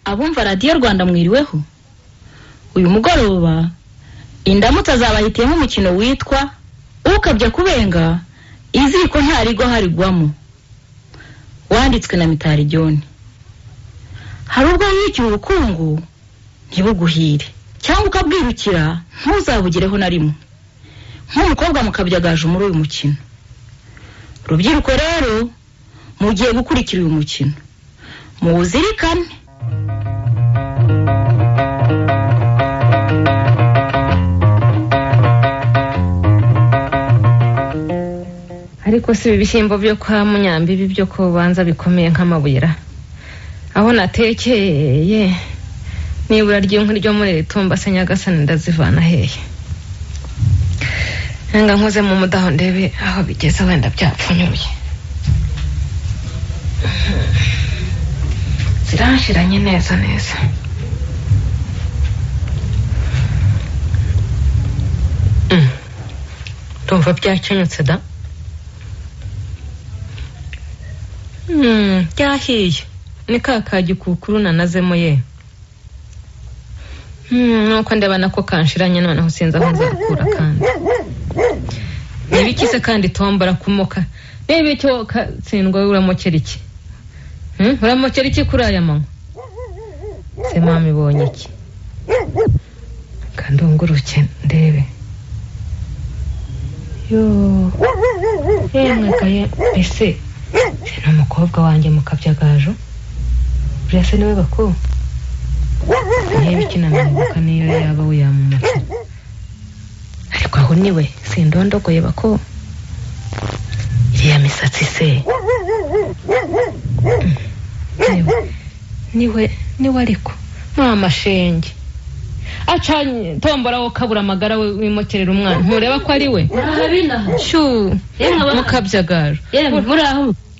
Abumva Radio Rwanda mwiriweho. Uyu mugoroba indamutsa azabahitiyemo umukino witwa ukabya kubenga iziko ntarigo harigwamo. Wanditswe na Mitari John. Hari ubwo y'icyuho ubukungu ntibuguhire cyangwa ukabwirukira ntuzabugireho na rimwe. Nk'umukobwa mukabyagaje muri uyu mukino. Rubyiruko rero mugiye gukurikira uyu mukino. Muwuzirikane. Ariko si ibishyimbo byo kwa Munyambibi byo kubanza bikomeye nk'amabuyira. Aho natekeye nibura ry'inkwi ryo muri Tumba se Nyagasani ndazivana hehe. Nga nkoze mu mudaho ndebe aho bigeze wenda byapfunyuye. Zirashiranye neza neza. Tumva byakenyutse da. Byahiye. Ni kakaji kukuru nanazemo ye. Nuko ndeba nako kanshiranye noneho sinza aho nzakura kandi. Nibikise kandi tombara kumoka. Nebe cyo katsindwa uramokera iki? Uramokera iki kuri aya manywa? Se mama ibonye iki? Kandunguruke ndebe. Yo. Kaye ese ni umukobwa wanjye mukabyagajo. Burese niwe bako. Nibikina namuka niyo yaba uyamumutse. Ariko aho niwe sindondogoye bako. Iriya misatsi se. Niwe ariko mama shenge. Acanye tombora wo kabura amagara we wimokerera umwana. Ntureba ko ari we. Arabina. Shu. Mukabyagajo.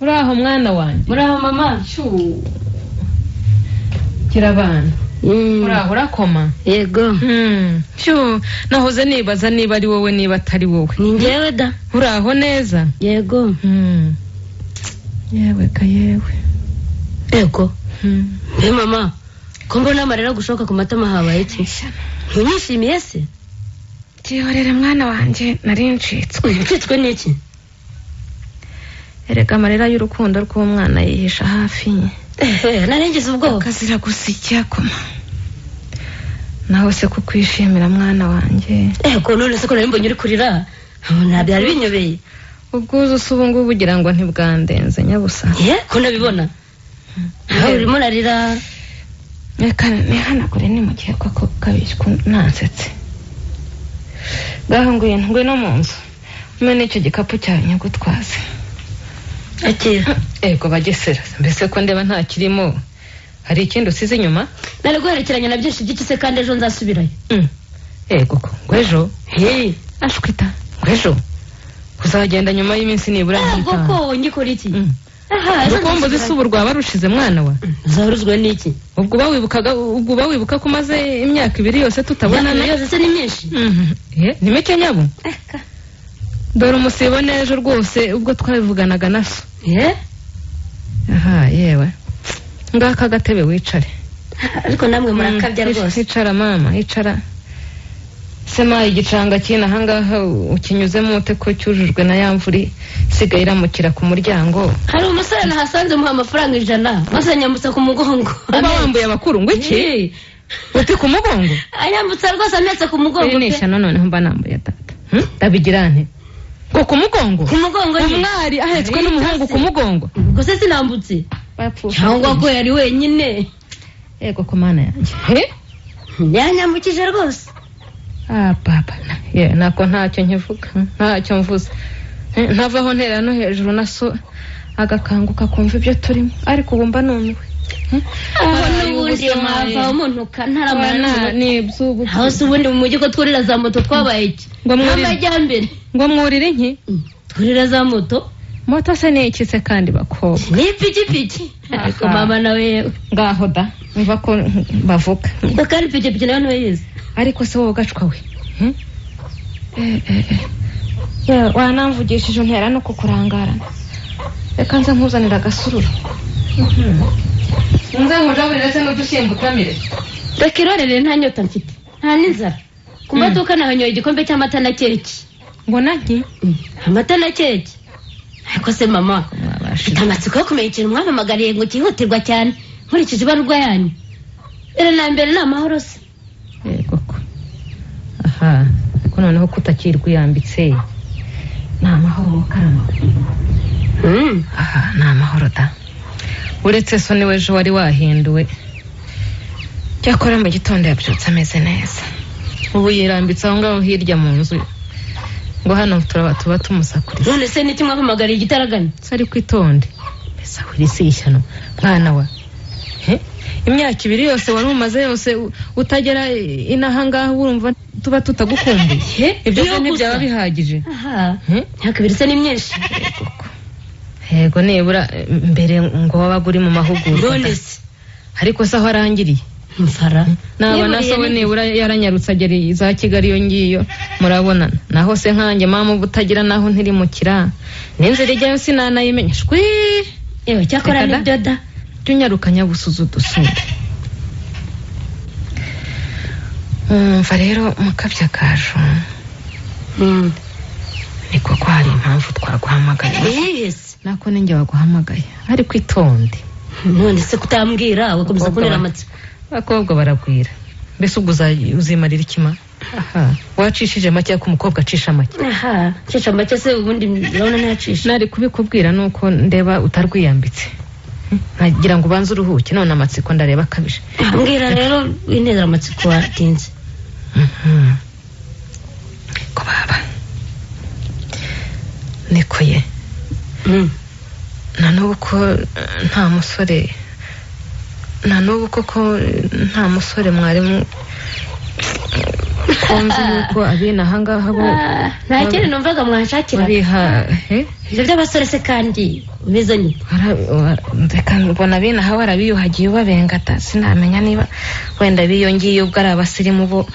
Muraho mwana wanjye. Muraho mama. Shu. Kirabana. Muraho urakoma. Yego. Shu. Nahoze nibaza niba ari wowe niba atari wowe. Ni njyewe da. Muraho neza. Yego. Yewe ka yewe. Yego. Mama. Ko mbona amarira gushoka ku matama habaye iki? Ntunyishimiye se? Tihorere mwana wanjye nari ncitswe. Ncitswe n'iki? Erega amarira y'urukundo rw'umwana yihisha hafi. Narengeze ubwo. Akazira gusikya koma. Naho se kukwishimira mwana wanjye. Ko none se ko nari mbonye uri kurira. Nta byari binyobeye. Ubwuzu subungu bugira ngo ntibwandenze nyabusa. Ko nabibona. Aho urimo narira. Reka nihanagure ni mu gihe ko kabishku nansetse. Gahunguye ntwe no mu nzu. Mene icyo gikapu cyawe nyagutwaze. Akira. Ego bagesera. Mbese ko ndeba nta kirimo. Hari ikindi usize inyuma? Nari guherekeranya na byinshi by'ikise kandi ejo nzasubirayo. Ego ko. Ngwejo. Ashwita. Ngwejo. Kuzagenda nyuma y'iminsi nibura nk'itanu. Ego ko ngikora iki? Rukombo zisuburwa barushize mwana wa. Zaruzwe n'iki? Ubwo bawibuka ko maze imyaka 2 yose tutabonana. Yose se ni myinshi. Ni meke nyabo. Dore umusibo nejo rwose ubwo twabivuganaga naso. Yewe. Ngaka gatebe wicare. Ariko namwe murakabya rwose. Icara mama, icara. Sema igicanga kina hangaha ukinyuzemo ute ko cyujujwe na yamvuri sigaye iramukira ku muryango. Hari umusore nahasanze muha amafaranga 100 maze nyambutsa ku mugongo. Aba wambuye abakuru ngo iki? Uti ku mugongo? Anyambutsa rwose ametse ku mugongo. Nisha none mba nambuye data. Ndabigirane. Ngo ku mugongo? Ku mugongo ni. Umwari ahetswe n'umuhungu ku mugongo. Ubwo se sinambutse. Cyangwa ko yari wenyine. Ego ko mana yanjye. Yanyambukije rwose. Papa. Nako ntacyo nkivuga. Ntacyo mvuze. Ntavaho ntera no hejuru naso agakanguka kumva ibyo turimo. Ariko ubumba numiwe. N'ubundi mwava umuntu kantaramana n'ibzubu. Aho se ubundi mu mujyi ko twurira za moto twabaye iki? Ngo mwurire iki? Twurira za moto. Moto se ni iki se kandi bakobwa? Ni piki. Ariko mama nawe ngaho da. Mva ko bavuga. Kandi piki nawe yize. Ariko se wowe gacwa we. Wanamvugishije untera no kukurangarana. Reka nze nkuzanira agasururu. unze nkujabure se n'udushyimbo utamire. Reka irorere nta nyota mfite nta n'inzara kumva tuka nahanyoye igikombe cy'amata na keke. Mbona nki Amata na keke ariko se mama mfite amatsiko yo kumenya ikintu mwamamagariye ngo cyihutirwa cyane nkurikije ibarurwa yanyu. Era na mbere ni amahoro se. Koko aha ko noneho kutakirwa yambitse ni amahoro mukarama. Aha ni amahoro da uretse so niwe ejo wari wahinduwe cyakora mu gitondo yabyutse ameze neza ubu yirambitse aho ngaho hirya mu nzu ngo hano tuba tumusakuriza. None se niki mwamamagariye igitaraganya sari kwitonde mbese aho iri si ishyano mwana wa imyaka 2 yose wari umaze yose utagera inaha ngaho urumva tuba tutagukumbuye. Ibyo byaba bihagije. Aha myaka 2 se ni myinshi. Yego nebura mbere ngo wabaga uri mu mahugurwa. None se ariko se aho arangiriye mfara nabona so we nebura yaranyarutse agera za Kigali yo ngiyo murabonana naho se nkanjye mama ubutagira naho ntiri mu kira n'inzira ijyayo sinanayimenya shwi. Yewe cyakora ni doda tunyarukanya busuzu dusure. Mva rero mukabya kaju niko ko hari impamvu twaguhamagaye. Yes nako ninjye waguhamagaye ariko itonde. None se kutambwira wakomeza kunera amatsiko. Bakobwa baragwira mbese ubwo uzimarira ikima. Aha wacishije make ko umukobwa acisha make. Aha cisha make se ubundi urabona ntacisha. Nari kubikubwira nuko ndeba utarwiyambitse nkagira ngo ubanze uruhuke none amatsiko ndareba kabije. Mbwira rero winezera amatsiko watinze. Ko baba niko ye na n'ubu ko nta musore nta musore mwarimu konzi yuko abina ahangaha bo nta kintu numvaga mwanshakira ibyo by'abasore se kandi bizanye reka mbona abina aho barabiyuhagiye ubabengata sinamenya niba wenda biyongiye ubwo ari abasirimu bo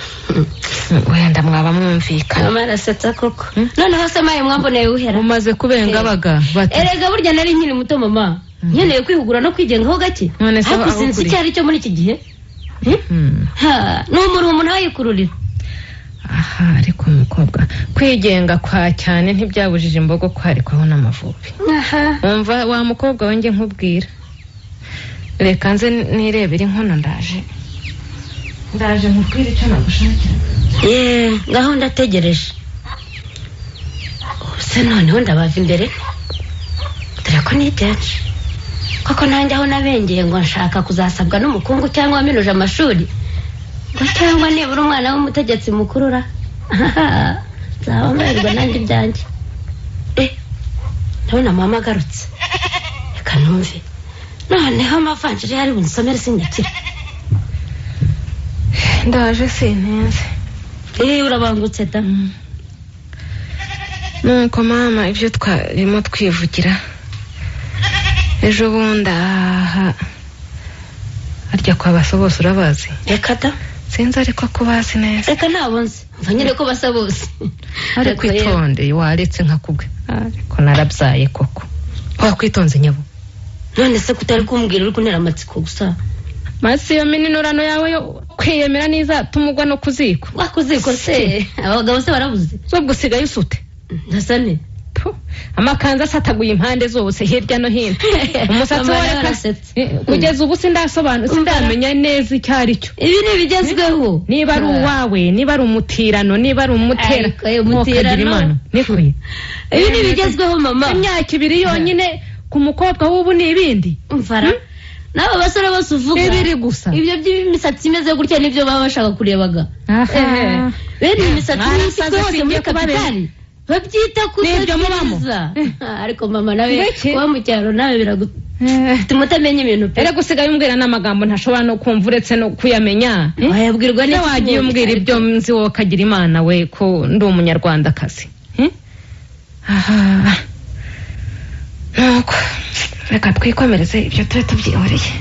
wenda mwaba mwumvikana. Mama arasetsa koko noneho se maye mwamboneye uhera umaze kubenga baga bati erega burya nari nkiri muto mama nkeneye kwihugura no kwigengaho gake ariko sinzi icyo ari cyo muri iki gihe. N'umuri umuntu ayikururira. Aha ariko umukobwa kwigenga kwa cyane ntibyabujije imbogo kwarikwaho n'amavubi. Umva wa mukobwa wanjye nkubwira reka nze nirebera inkono ndaje nkubwira icyo nagushakira. Ngaho ndategereje se noneho ndabava imbere dore ko niteje koko nanjye aho nabengeye ngo nshaka kuzasabwa n'umukungu cyangwa waminuje amashuri ngo cyangwa nibura umwana w'umutegetsi mukurura nzaba mbarirwa nanjye ibyanjye. Ndabona mama agarutse reka numve noneho amavanjiri yari bunsomere sinyakira. Ndaje sintenze. Urabangutse da. Nuko mama ibyo twarimo twivugira ejo bundi aha arya kwa basa bose urabazi. Reka da sinzi ariko ko bazi neza. Reka nabonze mva nyine ko basa bose ariko itonde waretse nkakubwe ariko narabyaye koko wakwitonze nyabo. None se kutari kumbwira uri kunera amatsiko gusa masi yo mininurano yawe yo kwiyemera niza tumugwa no kuziko wakuziko se abagabo se barabuze so gusigaye usute ndasane amakanza sataguye impande zose hirya no hino umusatsi wawe kugeza ubu sindamenya neza icyo ari cyo. Ibi ni bigezweho niba ari uwawe niba ari umutirano niba ari umutera umutirano nikuye ibi ni bigezweho mama. Imyaka 2 yonyine ku mukobwa w'ubu ni ibindi mfara nabo basore bose uvuga ibiri gusa ibyo by'imisatsi imeze gutya nibyo baba bashaka kurebaga. Bene imisatsi y'isi yose muri kapitali babyita kuzaza ariko mama nawe kuba mu cyaro nawe biragutuma utamenya ibintu pe. Ere gusigaye umbwira n'amagambo ntashobora no kumva uretse no kuyamenya. Wayabwirwa n'iki wagiye umbwira ibyo nzi wowe kagira Imana we ko ndi umunyarwandakazi. Aha nuko reka twikomereze ibyo turi tubyihoreye.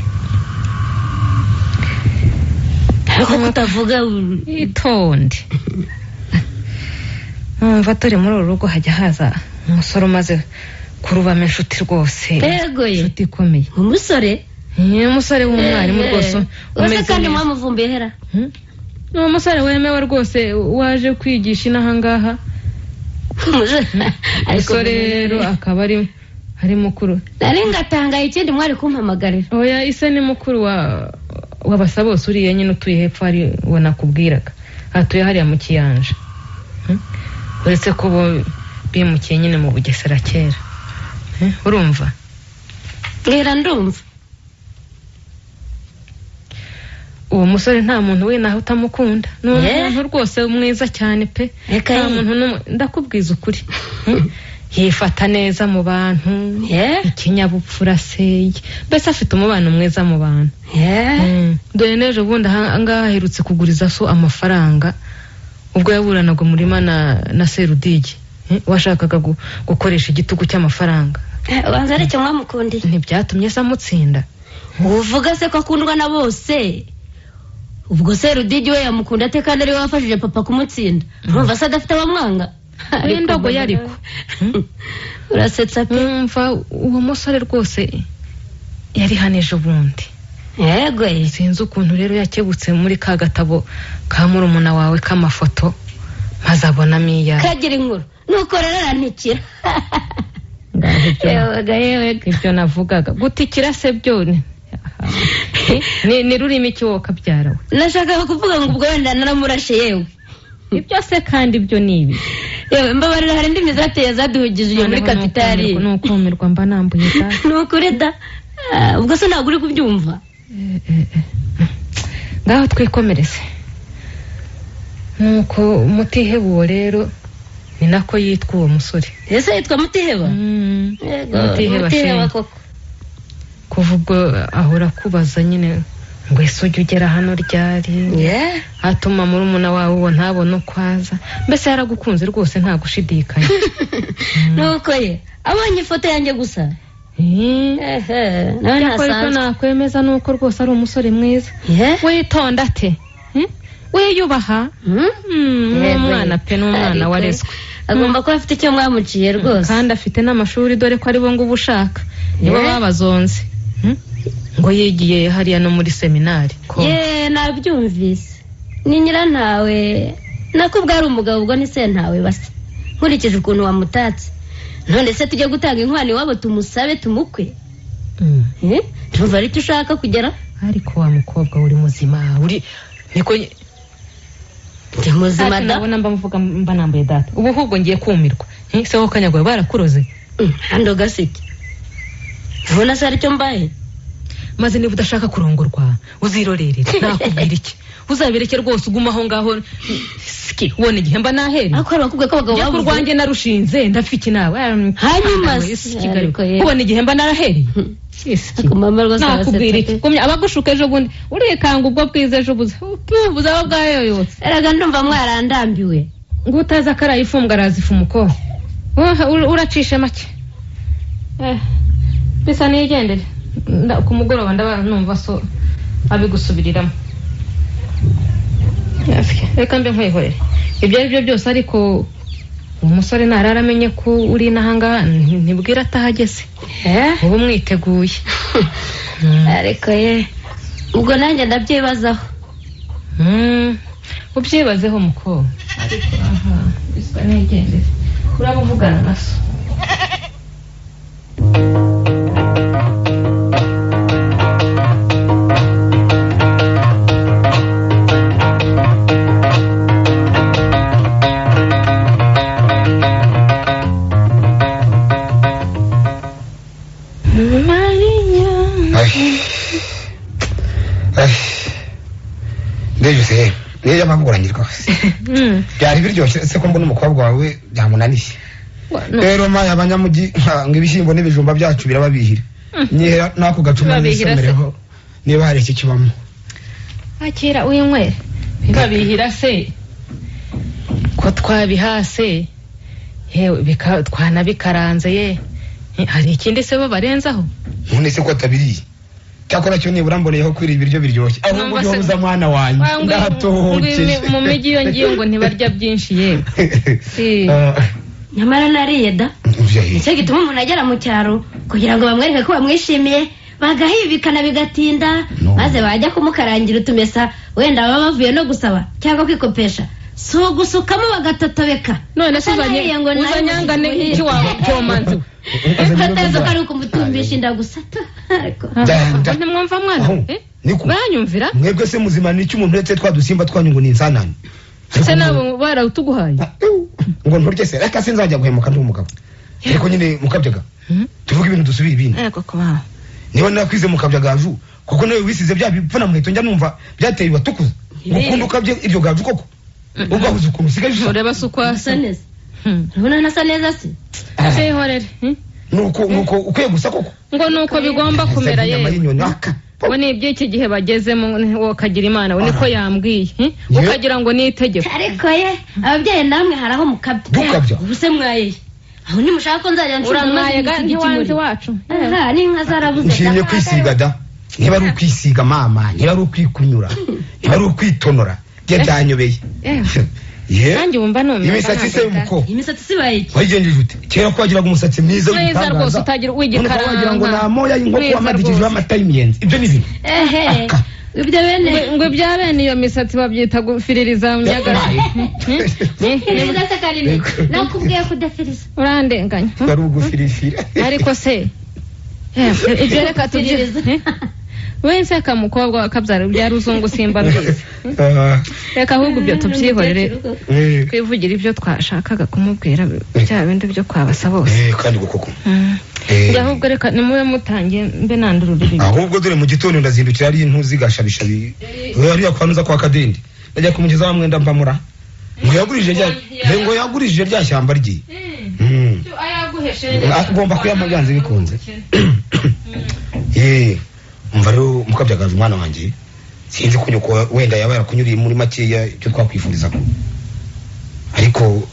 Ariko kutavuga itonde numva turi muri uru rugo hajya haza umusore umaze kurubamo inshuti rwose. Yego ye inshuti ikomeye umusore umusore w'umwarimu rwose wese kandi mwamuvumbiye hera ni umusore wemewe rwose waje kwigisha inaha ngaha ariko rero akaba ari mukuru nari ngatangaye ikindi mwari kumpamagarira oya ise ni mukuru wabasa bose uriye nyine utuye hepfo ari we nakubwiraga atuye hariya mu Kiyanja uretse ko bo bimukiye nyine mu Bugesera kera urumva mbwira ndumva uwo musore nta muntu we naho utamukunda ni umuntu rwose mwiza cyane pe nta muntu ndakubwiza ukuri yifata neza mu bantu ikinyabupfura se mbese afite umubano mwiza mu bantu dore n'ejo bundi ahangaha aherutse kuguriza so amafaranga ubwo yaburanaga umurima na Serudigi washakaga gukoresha igitugu cy'amafaranga wanza ari cyo mwamukundiye ntibyatumye se amutsinda uvuga se ko akundwa na bose ubwo Serudigi we yamukunda ate kandi ari we wafashije papa kumutsinda urumva se adafite abamwanga indogo yariko urasetsa pe umva uwo musore rwose yari haneje ubundi yego sinzi ukuntu rero yakebutse muri ka gatabo ka murumuna wawe k'amafoto maze abonamo iya kagira inkuru nuko rero arantikira ibyo navugaga gutikira se byo ni rurimi iki wowe kabyara we nashakaga kuvuga ngo ubwo wenda naramurashe yewe ibyo se kandi ibyo ni ibi yewe mbabarira hari indimi zateye zaduhugije iyo muri kapitali nukumirwa mba nambuye data nukuri da ubwo se ntabwo uri kubyumva ngaho twikomereze nuko Mutihebuwo rero ni nako yitwa uwo musore ese yitwa Mutiheba Mutiheba koko kuva ubwo ahora kubaza nyine ngo ese ujya ugera hano ryari atuma murumuna wawe uwo ntabone uko aza mbese yaragukunze rwose nta gushidikanya nuko ye abonye ifoto yanjye gusa nawe ntasanzwe nakwemeza nuko rwose ari umusore mwiza witonda ate wiyubaha n'umwana pe n'umwana warezwe agomba kuba afite icyo mwamuciye rwose kandi afite n'amashuri dore ko ari bo ngo uba ushaka nibo babazonze ngo yigiye hariya no muri seminari nabyumvise ni nyirantawe nakubwo ari umugabo ubwo ni sentawe base nkurikije ukuntu wamutatse none se tujye gutanga inkwano iwabo tumusabe tumukwe tumva ari cyo ushaka kugera ariko wa mukobwa uri muzima uri niko ndi muzima da nabona mvuga mba nambaye data ubu ahubwo ngiye kumirwa se ho kanyagwe barakuroze hando gasiki ubona se aricyo mbaye maze niba udashaka kurongorwa uzirorerere nakubwira iki uzabireke rwose uguma aho ngaho ski ubona igihe mba naheri ako bakubwe ko abagabo babuze urwanjye narushinze ndafiki nawe hanyuma ubona igihe mba naraheri nakubwira iki gumya abagushuka ejo bundi urikanga ubwo bwiza ejo buzaba bwayoyotse eraga ndumva mwarandambiwe ngo utaza karayifumbwa arazifumuko uracishe make bisa nigendere ku mugoroba ndaba numva so abigusubiriramo reka mbe nkwihorere ibyo ari byo byose ariko umusore narara amenye ko uri n'ahangaha ntibwira atahageze ubu mwiteguye ariko ubwo nanjye ndabyibazaho ubyibazeho mukobwa ariko bisa nigendere uraba uvugana na so Ndejo se niyo mpamuguranye rwose byari biryoshye se ko mbona umukobwa wawe byamunaniye rero maya abanyamugi ngo ibishyimbo n'ibijumba byacu birababihira nyera nako gacuma nisomereho niba hari iki kibamo akira uyinywere babihira se ko twabihase yewe twanabikaranze hari ikindi se bo barenzaho none se ko tabiriye cyakora cyo nibura mboneyeho kwira ibiryo biryoshye ahubwo byobuza mwana wanjye ndatohoke mu migi yo ngiye ngo ntibarya byinshi yewe nyamara nariye da nicyo gituma umuntu agera mu cyaro kugira ngo bamwereke ko bamwishimiye bagahibikana bigatinda maze bajya kumukarangira utumesa wenda baba bavuye no gusaba cyangwa kwikopesha so gusukamo bagatotobeka none se uzanyangane iki wawe cyomanzi fatazo kari ukumutumbisha inda gusa ntimwumva mwana baranyumvira mwebwe se muzima n'icyo umuntu uretse twadusimba twanyu ngo ni insanani se nabo barawutuguhaye ngo nturye se reka sinzajya guhemuka ndi umugabo ariko nyine mukabyaga tuvuga ibintu dusubira ibindi yego kuba niba nakwize mukabyagaju kuko nawe wisize bya bipfana muheto njya numva byateye batukuza ukunda ukabye iryo gaju koko ugahuza ukuntu usigaje ureba sukwasa neza urabona nasa neza se sehorere nuko ukwiye gusa koko ngo nuko bigomba kumera yewe we ni iby'iki gihe bagezemo wokagira imana we niko yambwiye ukagira ngo ni itegeko ariko ye ababyeyi namwe haraho mukabya ubuse mwaye aho nimushaka ko nzajya uramwaye ntiwanze wacu aha n'inka zarabuze ushimye kwisiga da niba ari ukwisiga mama niba ari ukwikunyura niba ari ukwitonora bye byanyobeye nanjye wumva numva imisatsi se umuko imisatsi sibaye iki wayigenjeje ute kera ko wagira umusatsi mwiza w'igitangaza rwose utagira wigikaranga wagira ngo namoya y'inkoko wamadikije amata y'imiyenzi ibyo ni bino ibyo bene ngo ibya bene iyo misatsi babyita gufiririza mu nyagara nibwo se karine nakubwiye kudafiriza urandenganya bari ugufirifira ariko se ibyo reka tubyirize wense akamukobwa wakabyara bya ruzungu simba mbizi reka ahubwo ibyo tubyihorere twivugira ibyo twashakaga kumubwira bya bindi byo kwabasa bose kandi koko ahubwo reka nimube mutangiye mbe nandurura ibi ahubwo dore mu gitondo ndazindukira ari intuzi gashabishabi hariya kwanuza kwa Kadendi najya kumugeza wa mwenda mbamura ngo yagurije rya shyamba rye agomba kuyamaganze bikunze umva rero mukabyagaje umwana wanjye sinzi kunyuko wenda yaba yarakunyuriye muri makeya icyo twakwifuriza ko ariko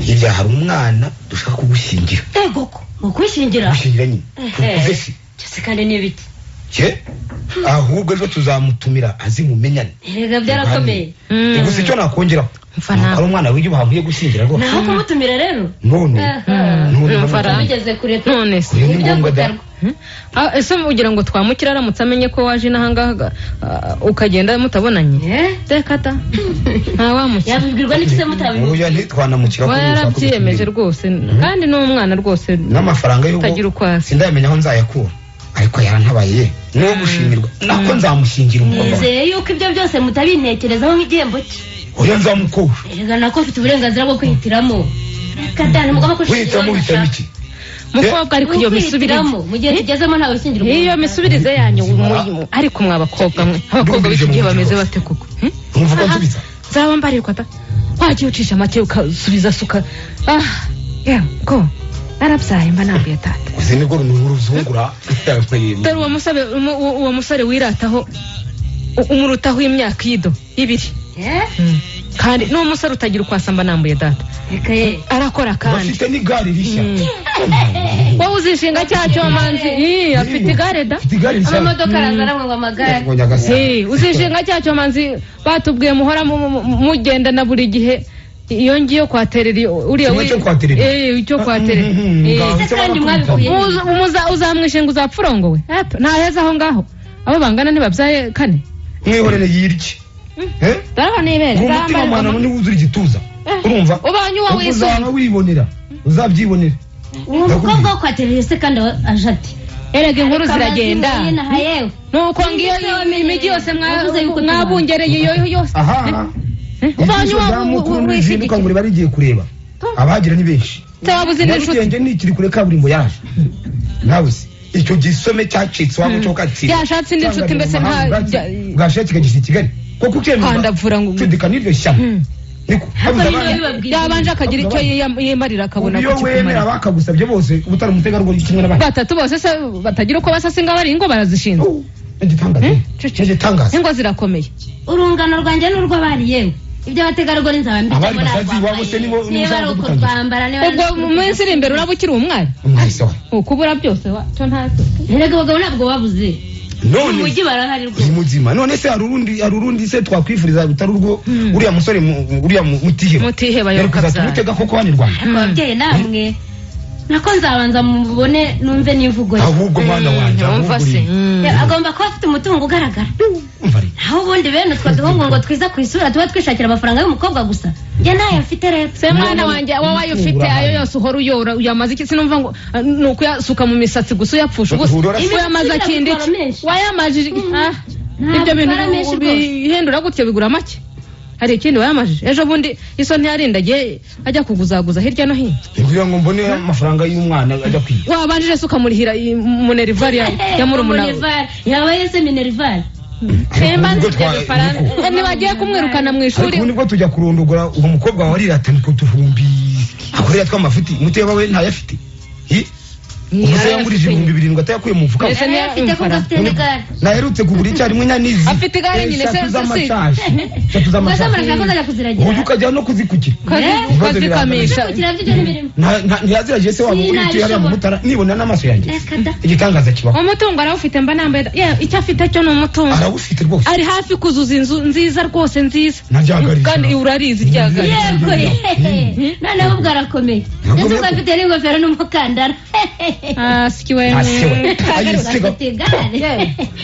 hirya hari umwana dushaka kugushyingira ego ko gushyingira nyine tukuze si cyose kandi n'ibiti ahubwo ejo tuzamutumira azi mumenyane erega byarakomeye gusa icyo nakongeraho ari umwana w'ibyo bavuye gushyingira rwose naho kumutumira rero none bigeze kure none se ibyo gutarwa ese ugira ngo twamukira aramutse amenye ko waje n'ahangaha ukagenda mutabonanye reka da ntawamukira yabibwirwa n'iki se mutabibona oya ntitwanamukira ko yarabyiyemeje rwose kandi n'umwana rwose n'amafaranga y'uko sindamenya aho nzayakura ariko yarantabaye no gushimirwa nako nzamushingira umukobwa nizeye yuko ibyo byose mutabintekerezaho nk'igihembo cye oya nzamukobwa erega nako mfite uburenganzira bwo kwihitiramo reka da mugomba kwihitiramo uhitamo iki mukobwa ariko iyo misubirize mu gihe tugezemo ntawe ushingira umukobwa iyo misubirize yanyu ariko mw'abakobwa mwe abakobwa b'iki gihe bameze bate koko ntuvuga nsubiza nzaba mbarirwa da wagiye ucisha make ukasubiza suka ko arabyaye mba nabwiye tata uzi nibwo uruzungura dore uwo musore wirataho umurutaho imyaka y'ibiri kandi n'uwo musore utagira ukwasa mba nambuye data arakora kandi bafite n'igare rishya wowe uzishinga cya cyomanzi afite igare da amamodoka arazana ngo amagare uzishinga cya cyomanzi batubwiye muhora mugenda na buri gihe iyo ngiyo kwaterera uriya icyo kwaterera kandi mwabikuye uzamwishinga uzapfurongowe ntaheza aho ngaho abo bangana ntibabyaye kane mwihorere yirye dore nibere umutima mwana ni wuzura igituza urumva ubanye uwo uzaba wibonera uzabyibonera uwo mukobwa wo kwaterera se kandi aje ati erega inkuru ziragenda nuko ngiyo imijyi yose mwabungereye iyo yose ubanye uwo wishinga ngo bari giye kureba abagira ni benshi tabuze n'inshuti n'ikiri kure kaburimbo yaje nawe se icyo gisome cyacitse waba cyo katsi yashatse indi nshuti mbese nta bwashatse kagishye Kigali koko ukemera ndavura ngo tudika n'iryo shyamba niko yabanje akagira icyo yimarira akabona ko wemera bakagusabye bose ubutari umutegarugori kimwe n'abandi batatu bose se batagira uko basasa inga bari ingo barazishinze igitangaza ingo zirakomeye urungano rwanjye n'urw'abari yewe ibyo bategarugori nzaba mbikora niba ari uko twambara ubwo mu minsi iri imbere uraba ukiri umwari ukubura byose cyo ntacyo erega abagabo ntabwo babuze none umujyi barahari rwose muzima none se hari urundi se twakwifuriza bitari urwo uriya musore uriya mutihe bayoka byara mutega koko hano Rwanda ababyeyi namwe nako nzabanza mubone numve nivugo ahubwo mwana wanje agomba kuba afite umutungo ugaragara aho ubundi bene utwo duhungu ngo twiza ku isura tuba twishakira amafaranga y'umukobwa gusa njye nayo mfite rero se mwana wanjye wowe ufite ayo yose uhora uyora uyamaze iki sinumva ngo nuko yasuka mu misatsi gusa uyapfusha gusa uyamaze akindi wayamajije ibyo bintu bihindura gutyo bigura make hari ikindi wayamajije ejo bundi iso ntiyarindagiye ajya kuguzaguza hirya no hino kugira ngo mbone amafaranga y'umwana ajya kwiga wabanjije se ukamurihira Minerval ya murumuna yawe yese Minerval ntibagiye kumwirukana mu ishuri ariko nibwo tujya kurundugura uwo mukobwa wawe arirata niko tuhumbi akorera tw'amafuti muteba we ntayafite Umuse yangurije 2,000 atayakuye mu mufuka. Naherutse kugura icyarimwe nyanizi. Afite igare nyine se Uyu ukajya no kuzikukira. Kazikamisha. Ntiyaziraje se wamugura icyo mu mutara nibona n'amaso yanjye. Igitangaza kibaho. Umutungo arawufite mba nambaye. Icyo afite cyo no mutungo. Arawufite rwose. Ari hafi kuzuza inzu nziza rwose nziza. Naryagarisha. Kandi urarizi ryagarisha. Yego. None ubwo arakomeye. Inzu afite n'ingofero n'umukandara. Sikiwe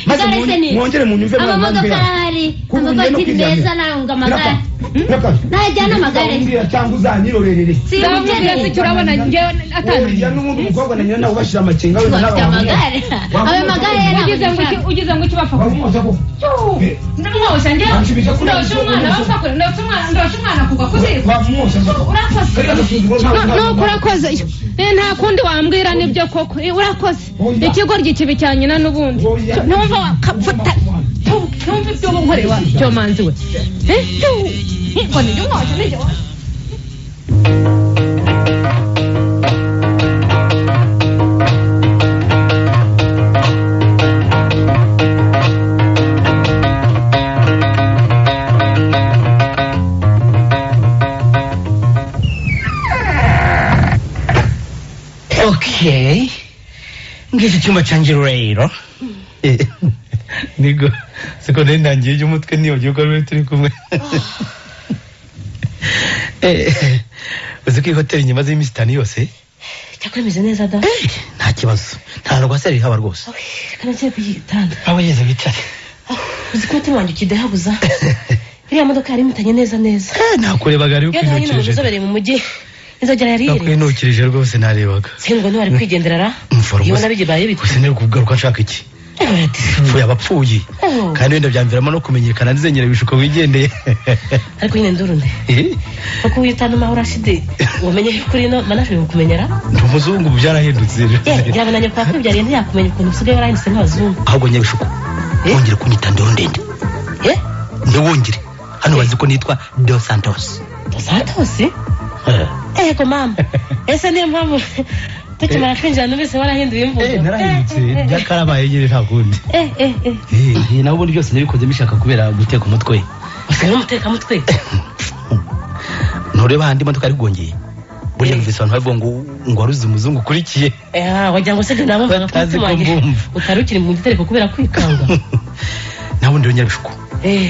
maze mwongere munyumve amamodoka ari amabatiri meza narunga amagare najyana amagare cyangwa uzanyirorerere ndamubwira icyo urabona ngewe atandukanye n'umuntu umukobwa na nyina ubashira amakenga we n'abamagare ayo magare ugize ngo kibapfa ndamwosha ngewe ndashumwana kugwa kuzirika urakoze nta kundi wambwira nibyo koko urakoze ikigoryi kibi cyane na n'ubundi numva wakapfuta numva ibyo nkorewa cyo manzi we ngo ni yo mwosha nijye Okay. Ngeze cyuma cyanjye rero. Nigo. Siko ndangiye umutwe niyo gihugu rero turi kumwe. Uzi ko hotel nyamaze imisi 5 yose. Cyakwemeze neza da. Nta kibazo. Nta rwaseri haba rwose. Kana cyo kugitanda. Abo yeze bitare. Uzi ko timanje kidahabuza. Iriya modoka yari mutanye neza. Nakurebaga ari ukwinukirije. Yari uzobereye mu mujyi. Inzogera yari iri. Nakwinukirije rwose narebaga. Singwa ntwari kwigenderara. Iyo nabigibaye bite. Usine kugaruka nshaka iki? Fuya abapfuye. Kandi wenda byamviramo no kumenyekana ndizenyera bishuko wigendeye. Ariko nyine ndurunde. Kuko uyitana mahora shide. Umenye kuri no manashoboye kumenyera. Ndumuzungu byarahindutse. Byabonanye kwa kwibyariye ntiyakumenya ukuntu usigaye warahindutse nk'abazungu. Ahubwo nyabishuko. Wongere kunyita ndurundende. Ndewongere. Hano bazi ko nitwa Dos Santos. Dos Santos? Ego mama. Ese niyo mpamvu tukimara kwinjira n'ubise warahinduye imvugo. Narahindutse byakarabaye nyine nta kundi. Naho ubundi byose nabikoze bishaka kubera guteka umutwe. Usanga umuteka mutwe. Ntureba handi modoka ari gongeye. Buriya mvise abantu bavuga ngo waruzi umuzungu kurikiye. Wagira ngo se nabo batazi ko mbumva. Utarukiri mu gitereko kubera kwikanga. Naho ndi nyabishuko.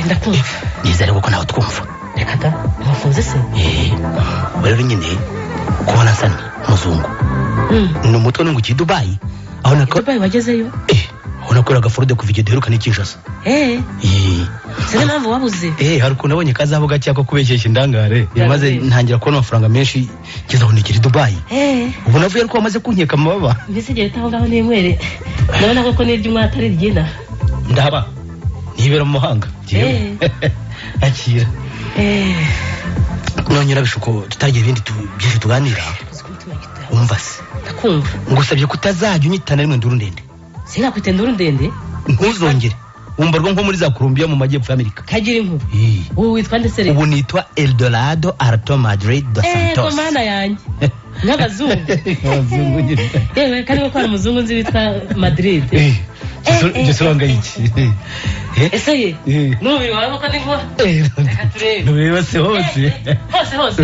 Ndakumva. Nizere ko nawe twumva. Reka da, ntufunze se? Rero nyine kubona nsani muzungu. Ni umutwe nungukiye Dubai. Aho nako Dubai wagezeyo? Aho nakora gafurude kuva igihe duheruka n'Kinshasa. Sene mpamvu wabuze? Hari ukuntu nabonye kazabo gake ako kubeshyeshya indangare. Maze ntangira kubona amafaranga menshi kizaho nikiri Dubai. Ubu navuye ariko wamaze kunkeka amababa. Mbese gihe taho ngaho n'inkwere. Ndabona ko n'iryo umwana atari ryina. Ndaba. Nibera mu mahanga. Akira. Nonyera bishuko tutagiye ibindi byinshi tuganira. Umva se. Ndakumva. Ngusabye kutazajya unyitana rimwe ndurundende. Sinakwite ndurundende? Ntuzongere. Umbarwa nko muri za Colombia mu majyepfo y'Amerika. Kagira inkuru. Ubu witwa nde se? Ubu nitwa Eldorado Alto Madrid Dos Santos. Komana yanjye. N'abazungu. Yewe kandi ko ari umuzungu nzi witwa Madrid. Gisonga iki. Ese ye. N'ubiri wawe ko ndi ngo. N'ubiri se hose. Hose.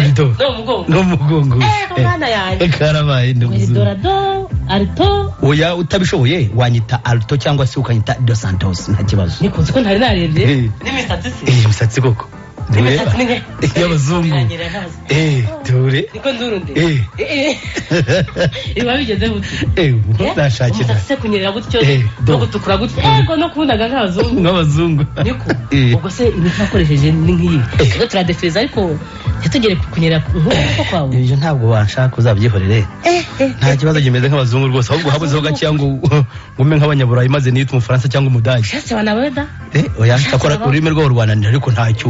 No mugongo. Komana yanjye. Karabaye ndumuzungu. Eldorado Alto. Oya utabishoboye wanyita Alto cyangwa se ukanyita Dos Santos nta kibazo. Nikuzi ko ntari narebye. N'imisatsi se. Imisatsi koko. y'abazungu dore niko ndurunde iba bigeze buti ndashakira se kunyerera gutyo no gutukura gutyo yego no kundaga nk'abazungu niko ubwo se imiti wakoresheje ni nk'iyi twe turadefeza ariko ntitugere kunyerera nk'uko kwawe ibyo ntabwo wanshaka uzabyihorere nta kibazo kimeze nk'abazungu rwose ahubwo habuzeho gakeya ngo ngume nk'abanyaburayi maze niyite umufaransa cyangwa umudage shase wanaweda oya cyakora ururimi rwo rwananira ariko ntacyo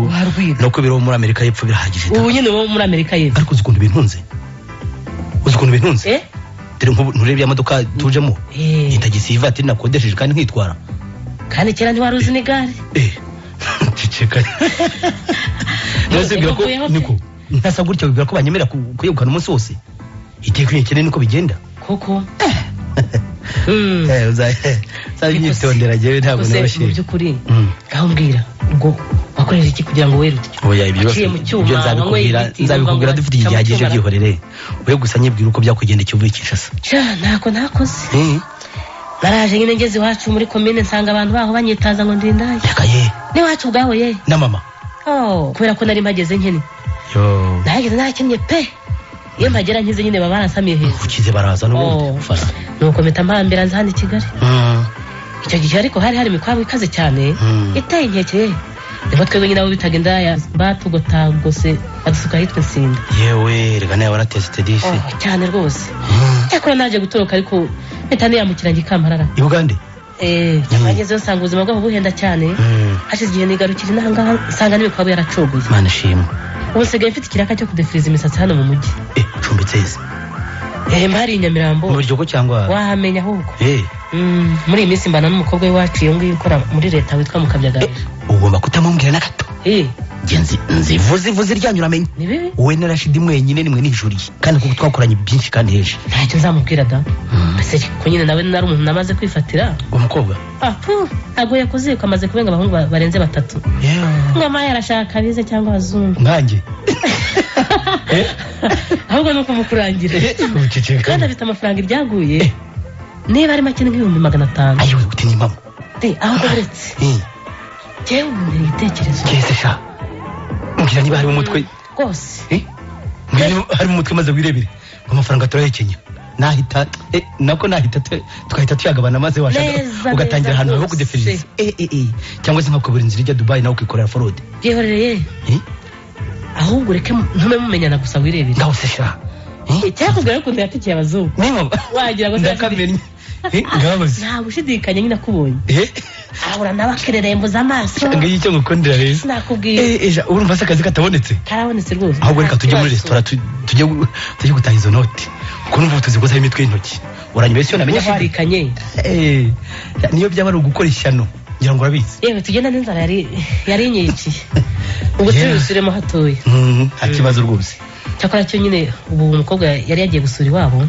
no kubira muri Amerika y'Epfo birahagije ubu nyine wo muri Amerika y'Epfo ariko uzi ukuntu bintunze dore nturebye amaduka tujemo itagisi ivatiri nakodesheje kandi nkitwara kandi kera ntiwari uzi n'igare ciceka nozibwira ko niko ntasa gutya bibwira ko banyemera kuyegukana umunsi wose iteka nyekene niko bigenda koko uzanyitondera jewe ntabwo noroshye mu by'ukuri ngaho mbwira ubwo wakoresheje iki kugira ngo werute oya ibyo nzabikubwira dufite igihe gihagije byihorere we gusa nyibwira uko byakwigendekeye uvuye Kinshasa ntako nakoze naraje nyine ngeze iwacu muri komine nsanga abantu baho banyitaza ngo ndindaye n'iwacu ubwaho ye na mama kubera ko nari mpageze nkene nahageze nakennye pe iyo mpagera nkize nyine baba baransamiye hejuru ukize baraza n'ubundi ufana nuko mpita mpambira nza hano i Kigali icyo gihe ariko hari imikwabo ikaze cyane iteye inkeke niba twebwe nyine abo bitaga indaya batugotagose badusuka ahitwa Nsinda yewe reka nawe waratesite disi cyane rwose cyakora naje gutoroka ariko mpita niyambukira Ikamparara i Bugande ngezeyo nsanga ubuzima bwabo buhenda cyane hashize igihe nigarukira inangaha nsanga n'imikwabo yaracogoye Mana ishimwe ubu nsigaye mfite ikiraka cyo kudefiriza imisatsi hano mu mujyi ucumbitse izi mbari i Nyamirambo mu Biryogo cyangwa wahamenya ahubwo muri iyi minsi mbana n'umukobwa w'iwacu iyo ngiyo ukora muri leta witwa Mukabyagara ugomba kutamubwira na gato nzivuze ryanyu uramenye wowe na Rashidi mwenyine nimwe nijuriye kandi kuko twakoranye byinshi kandi henshi ntacyo nzamubwira da mbese ko nyine nawe nari umuntu namaze kwifatira umukobwa ntabwo yakoze ko amaze kubenga abahungu barenze 3 ngama yarashaka bize cyangwa abazungu nkanjye ahubwo nuko mukurangira kandi afite amafaranga iryaguye niba ari make nk'ibihumbi 500 ayo uti ni mama aho doretse jewe umuntu igitekerezo kese sha mbwira niba hari umutwe rwose hari umutwe maze wirebere amafaranga turayekenya nahita twahita tuyagabana maze washaka ugatangira ahantu ho kudefiriza cyangwa se nkakubura inzira ijya Dubai nawe ukikorera forode byihorereye ahubwo ureke ntume mumenyana gusa wirebere ngaho se sha cyakubwira ko ndatikiye abazungu wagira ngo ndakamenye ngabaze nta bushidikanya nyine akubonye ahura n'abakererembo z'amaso ngo icyo ngukundira rero sinakubwira urumva se akazi katabonetse karabonetse rwose ahubwo reka tujye muri resitora tujye gutaha izo noti kuko numva tuzi ko imitwe y'intoki uranyuma ese namenye ashidikanye niyo byaba ari ugukora ishyano ngira ngo urabizi yewe tugenda n'inzara yari inyikiye ubwo tubisubiremo hatoya nta kibazo rwose cyakora cyo nyine ubu umukobwa yari yagiye gusura iwabo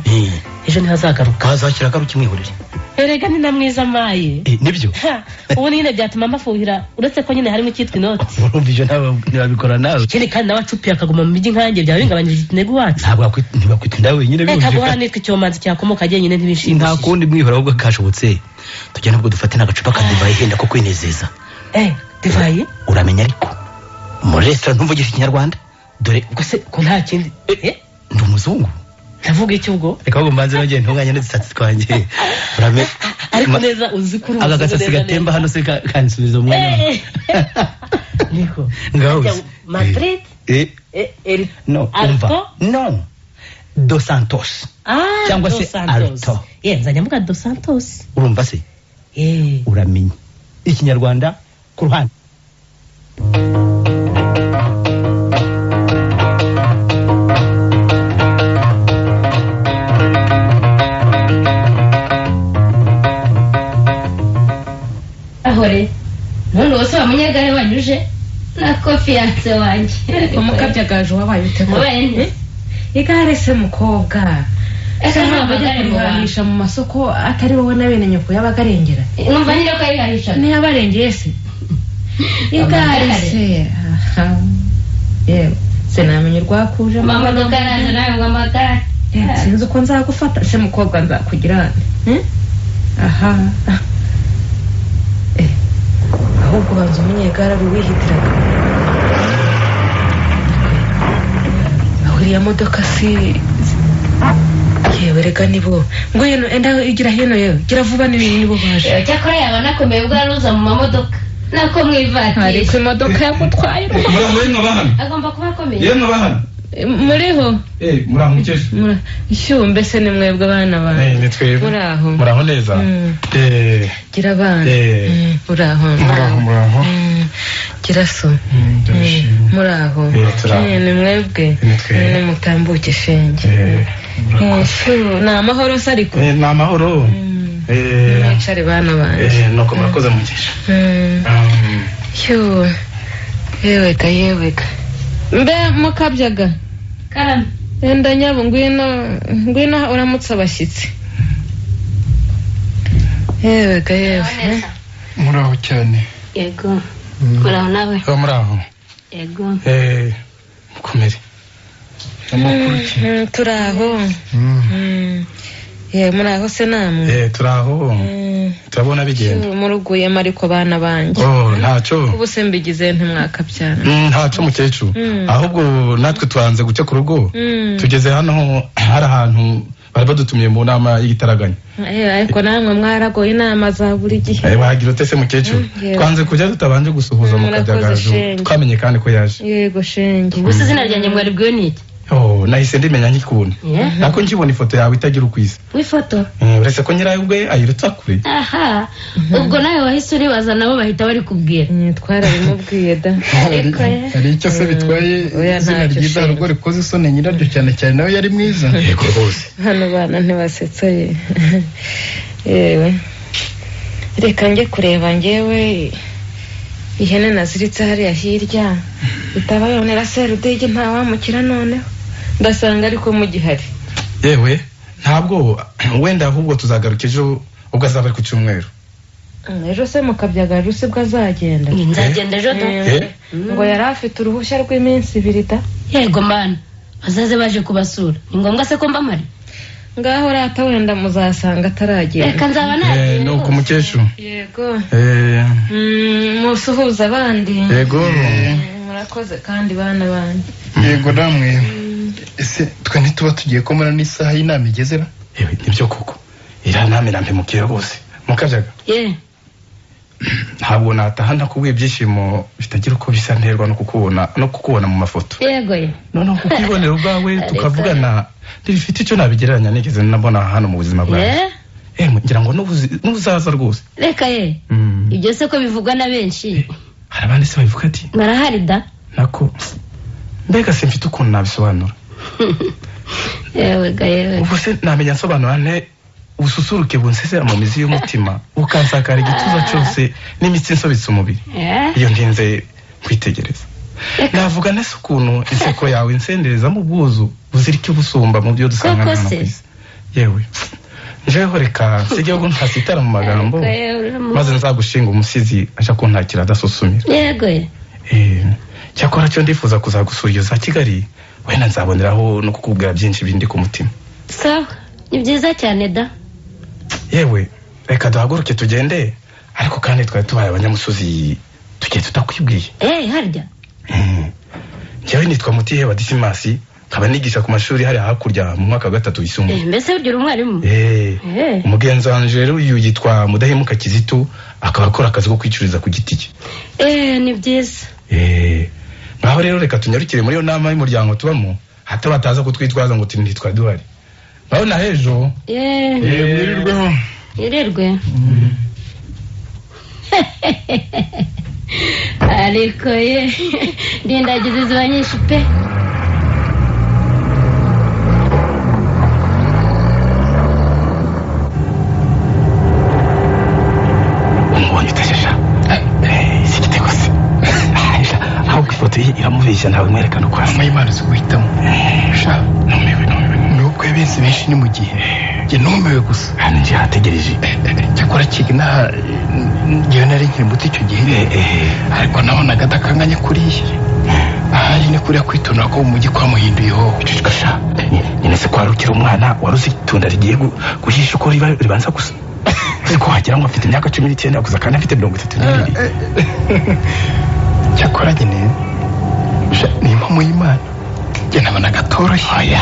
ejo ntihazagaruka hazakira agaruka imwihorere erega ni na mwiza maye nibyo ubu nyine byatuma mbafuhira uretse ko nyine harimo icyitwa inoti urumva ibyo ntibabikora nawe ikindi kandi nawe acupiye akaguma mu mijyi nkanjye byaba bingabanyije intego iwacu ntibakwita inda wenyine reka guhora nitwa icyomanzi cyakomoka jyenyine ntibishimishije nta kundi mwihora ahubwo kashobotse tujya nubwo dufate n'agacupa ka divayi henda ko kwinezeza divayi uramenya ariko muri resitora ntumvugisha ikinyarwanda dore ubwo se ko nta kindi ndi umuzungu ndavuga iki ubwo reka ahubwo mbanze nogeye ntunganye n'udusatsi twanjye ariko neza uzi kuri aka gasatsi gatemba hano se kansubiza umwanya niko ngaho Madrid no umva no Dos Santos cyangwa se Alto nzajya mvuga Dos Santos urumva se uramenye ikinyarwanda ku ruhande ahore none wose wa munyagare wanyuje na konfiyanse wanjye umukabyagaje wabaye uteguye igare se mukobwa ntabwo ajya kurihahisha mu masoko atari wowe na bene nyoko yabagarengera numva nyine ko arihahisha ntiyabarengeye se igare se yewe sinamenya urwakuje amamodoka nazo nawe ngo amagare sinzi uko nzagufata se mukobwa nzakugira aha ahubwo banza umunyegare ari wihitiraga uriya modoka si yewe reka nibo ngwino enda igira hino yewe gira vuba nibo baje cyakora yaba nakomeye ubwo aruza mu mamodoka nako mwivatira ariko imodoka yakutwaye agomba kuba akomeye yemwe bahana muriho muraho mukesha ishyuwe mbese ni mwebwe abana bawe ni twebwe muraho neza gira abana muraho gira so muraho ni mwebwe mutambuke shenge ni amahoro se ariko ni amahoro mwicare bana banjye nuko murakoze mukesha yewega mbe mukabyaga karame enda nyabo ngwino uramutse abashyitsi yewega muraho cyane yego muraho nawe muraho yego mukomere turaho muraho se namwe turaho turabona bigenda muruguyemo ariko bana banjye ntacyo ubu se mbigize ntimwakabyara ntacyo mukecuru ahubwo natwe tubanze guca ku rugo tugeze hano hari ahantu bari badutumiye mu nama y'igitaraganya ariko namwe mwaragoye inama za buri gihe wagira ute se mukecuru twanze kujya tutabanje gusuhuza mu kajyagaju twamenye kandi ko yaje yego shenge gusa izina ryanjye mwari bwiwe ni iki nahise ndimenya nk'ikunda nako nkibona ifoto yawe itagira ukwiza w'ifoto uretse ko nyirayo ubwe ayirutsa kure aha ubwo nawe wahise uribaza nabo bahita bari kubwira twarabimubwiye da hari icyo se bitwaye izina ryiza hari ubwo rikoze isoni nyiraryo cyane cyane nawe yari mwiza yego rwose hano bana ntibasetsa yewe reka njye kureba njyewe ihene naziritse hariya hirya itabayonera serudege ntawamukira noneho ndasanga ariko mugihari yewe ntabwo wenda ahubwo tuzagaruka ejo ubwo azaba ari ku cyumweru ejo se mukabyaga rusi bwo azagenda nzagenda ejo ngo yari afite uruhushya rw'iminsi 2 da yego mana bazaze baje kubasura ni ngombwa se ko mbamari ngaho rata wenda muzasanga ataragenda reka nzaba nagiye nuko mukecuru yego musuhuza abandi yego murakoze kandi bana banjye yego namwe ese twe ntituba tugiye komora n'isaha y'inama igezera yewe nibyo koko iriya nama irampemukiye rwose mukabyaga ntabwo nataha nakubwiye ibyishimo bitagira uko bisa nterwa no kukubona mu mafoto yego noneho kukibonera ubwawe tukavugana ntibifite icyo nabigereranya nigeze nabona hano mu buzima bwawe ngira ngo n'uzaza rwose reka ibyo se ko bivugwa na benshi hari abandi se babivuga ati barahari da nako mbega se mfite ukuntu nabisobanura yewe ubu se namenya nsobanura nte ubususuruke bunsesera mu mizi y'umutima bukansakara igituza cyose n'imitsi insobetse umubiri iyo ntinze kwitegereza navuga nese ukuntu inseko yawe insenderezamo ubwuzu buzira icyo busumba mu byo dusanga hano ku isi yewe njeho reka sijyeho ntasitara mu magambo maze nzagushinga umusizi aje kuntakira adasusumira yego cyakora cyo ndifuza kuzagusura iyo za Kigali wenda nzaboneraho no kukubwira byinshi bindi ku mutima sawa ni byiza cyane da yewe reka duhaguruke tugende ariko kandi twari tubaye abanyamusozi tugiye tutakwibwiye harya njyewe nitwa Mutiye wa Disimasi nkaba nigisha ku mashuri hari hakurya mu mwaka wa 3 yisumbuye mbese ugira umwarimu umugenzi wanje rero uyu yitwa Mudahemuka Kizito akaba akora akazi ko kwicuriza ku giti cye ni byiza ngaho rero reka tunyarukire muri iyo nama y'umuryango tubamo hato bataza kutwitwaza ngo ntitwari duhari ngaho na hejo irirwe ariko ndindagize ziba nyinshi pe iramubeshya ntawe mwerekana uko asa Imana zo guhitamo nubwo yabenze benshi ni mu gihe njye numewe gusa hano nje hategereje cyakora kigina njyewe nari nkiri muto icyo gihe ariko nabonaga adakanganye kuriya ahari ni kuriya kwitonera ko mu mujyi kwamuhinduyeho icicikasha nyine se kwarukira umwana waruzi itunda rigiye guhisha uko ribanza gusa ko wagira ngo afite imyaka 19 gusa kandi afite 32 cyakora nyine ni impamo y'Imana njye nabona gatoroshye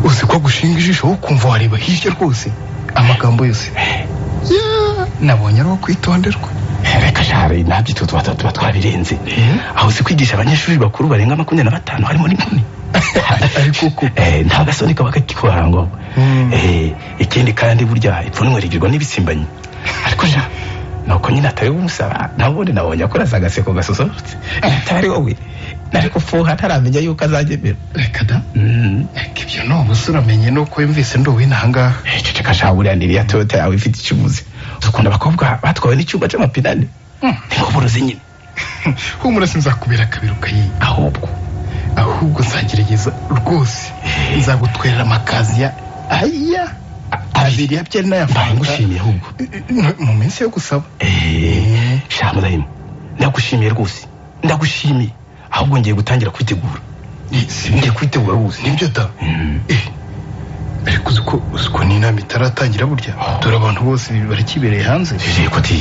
uzi ko gushinga ijisho ukumva wareba hirya rwose amagambo yose nabonye ari uwo kwitonderwa. reka jare nabyo tuba twabirenze aho uzi kwigisha abanyeshuri bakuru barenga 25 harimo n'inkumi ariko ko nta gasoni kaba kakikora ngo ikindi kandi burya ipfunwe rigirwa n'ibisimbanyi ariko ja nuko nyine atari umusaba nabone nabonye akora agaseko gasosorotse atari wowe nariko fuha ntaramenya yuko azagemera. reka da ibyo no ubusuramenye nuko yumvise ndowe nahanga ceceka shaburiya ndiriya Toyota yawe ifite ikibuze ukunda abakobwa batwawe n'icyumba c'amapinane ntikuboroze nyine humura sinzakubera kabiruka yi ahubwo nzagerageza rwose nzagutwerera amakazi ya abiri yabyari n'ayafanga ngushimiye ahubwo mu minsi yo gusaba shamudahima ndagushimiye rwose ndagushimiye ahubwo ngiye gutangira kwitegura ngiye kwitegura rwose nibyo da ariko uko ni inama itaratangira burya dore abantu bose barakibereye hanze ko ti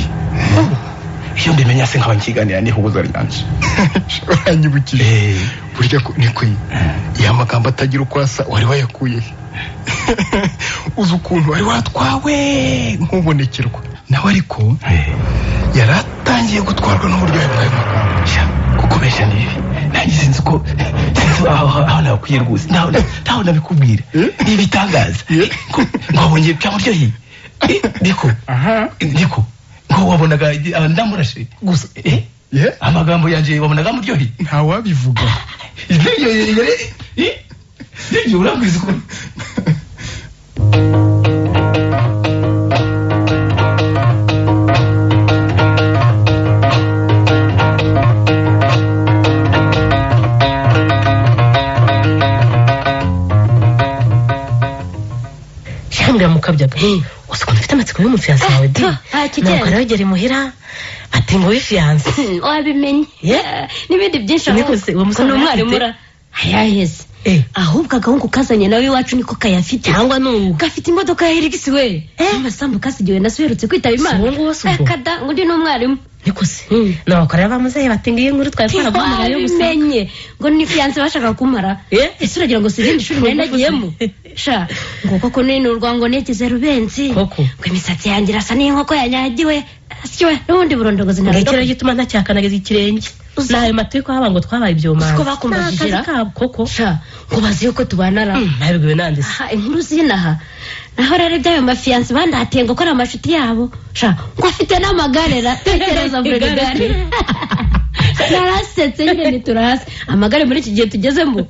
iyo ndimenya se nkaba nkiganira n'ihuguza ryanje uranyibukije burya niko ya magambo atagira uko asa wari wayakuye uzi ukuntu wari watwawe nkubonekerwa nawe ariko yaratangiye gutwarwa n'uburyohe bwayo magambo kuko besha nibi nanjye sinzi aho nakwiye rwose ntaho nabikubwira n'ibitangaza nkabonye byamuryoheye ndiko ngo wabonaga ndamurashe gusa amagambo yanje wabonaga muryoheye ntawabivuga iyo urambwiza ko mukabyaga uzi ukuntu ufite amatsiko y'umufiyanse wawe di nuko aragera imuhira ati ngo wifiyanse wabimenye n'ibindi byinshi aho ni umwarimu ayaheze ahubwo agahungu kazanye nawe iwacu niko kayafite cyangwa n'ubu gafite imodoka ya Helix we amasambu kasigiwe na suherutse kwitaba Imana kada ngo ndi n'umwarimu niko se nabakorera bamuzehe batingiye inkuru twari twaraguhamagaye yo gusa bimenye ngo ni fiyanse bashaka kumara ese uragira ngo sizindi shuri nari nagiyemo sha ngo koko nini urwango negeze rubenzi ngo imisatsi yanjye irasa n'inkoko yanyagiwe asyo n'ubundi burondogozi ntabwo gituma ntacyakanageza ikirenge nayo matiko haba ngo twabaye ibyo mana uko bakumbajira koko sha ngo bazi yuko tubanara ntabwo nandise inkuru zinaha naho rero ibyayo mafiyanse bandahatiye ngo akora amashuti yabo sha ngo afite n'amagare ratekereza buri gare narasetse nyine turahasi amagare muri iki gihe tugezemo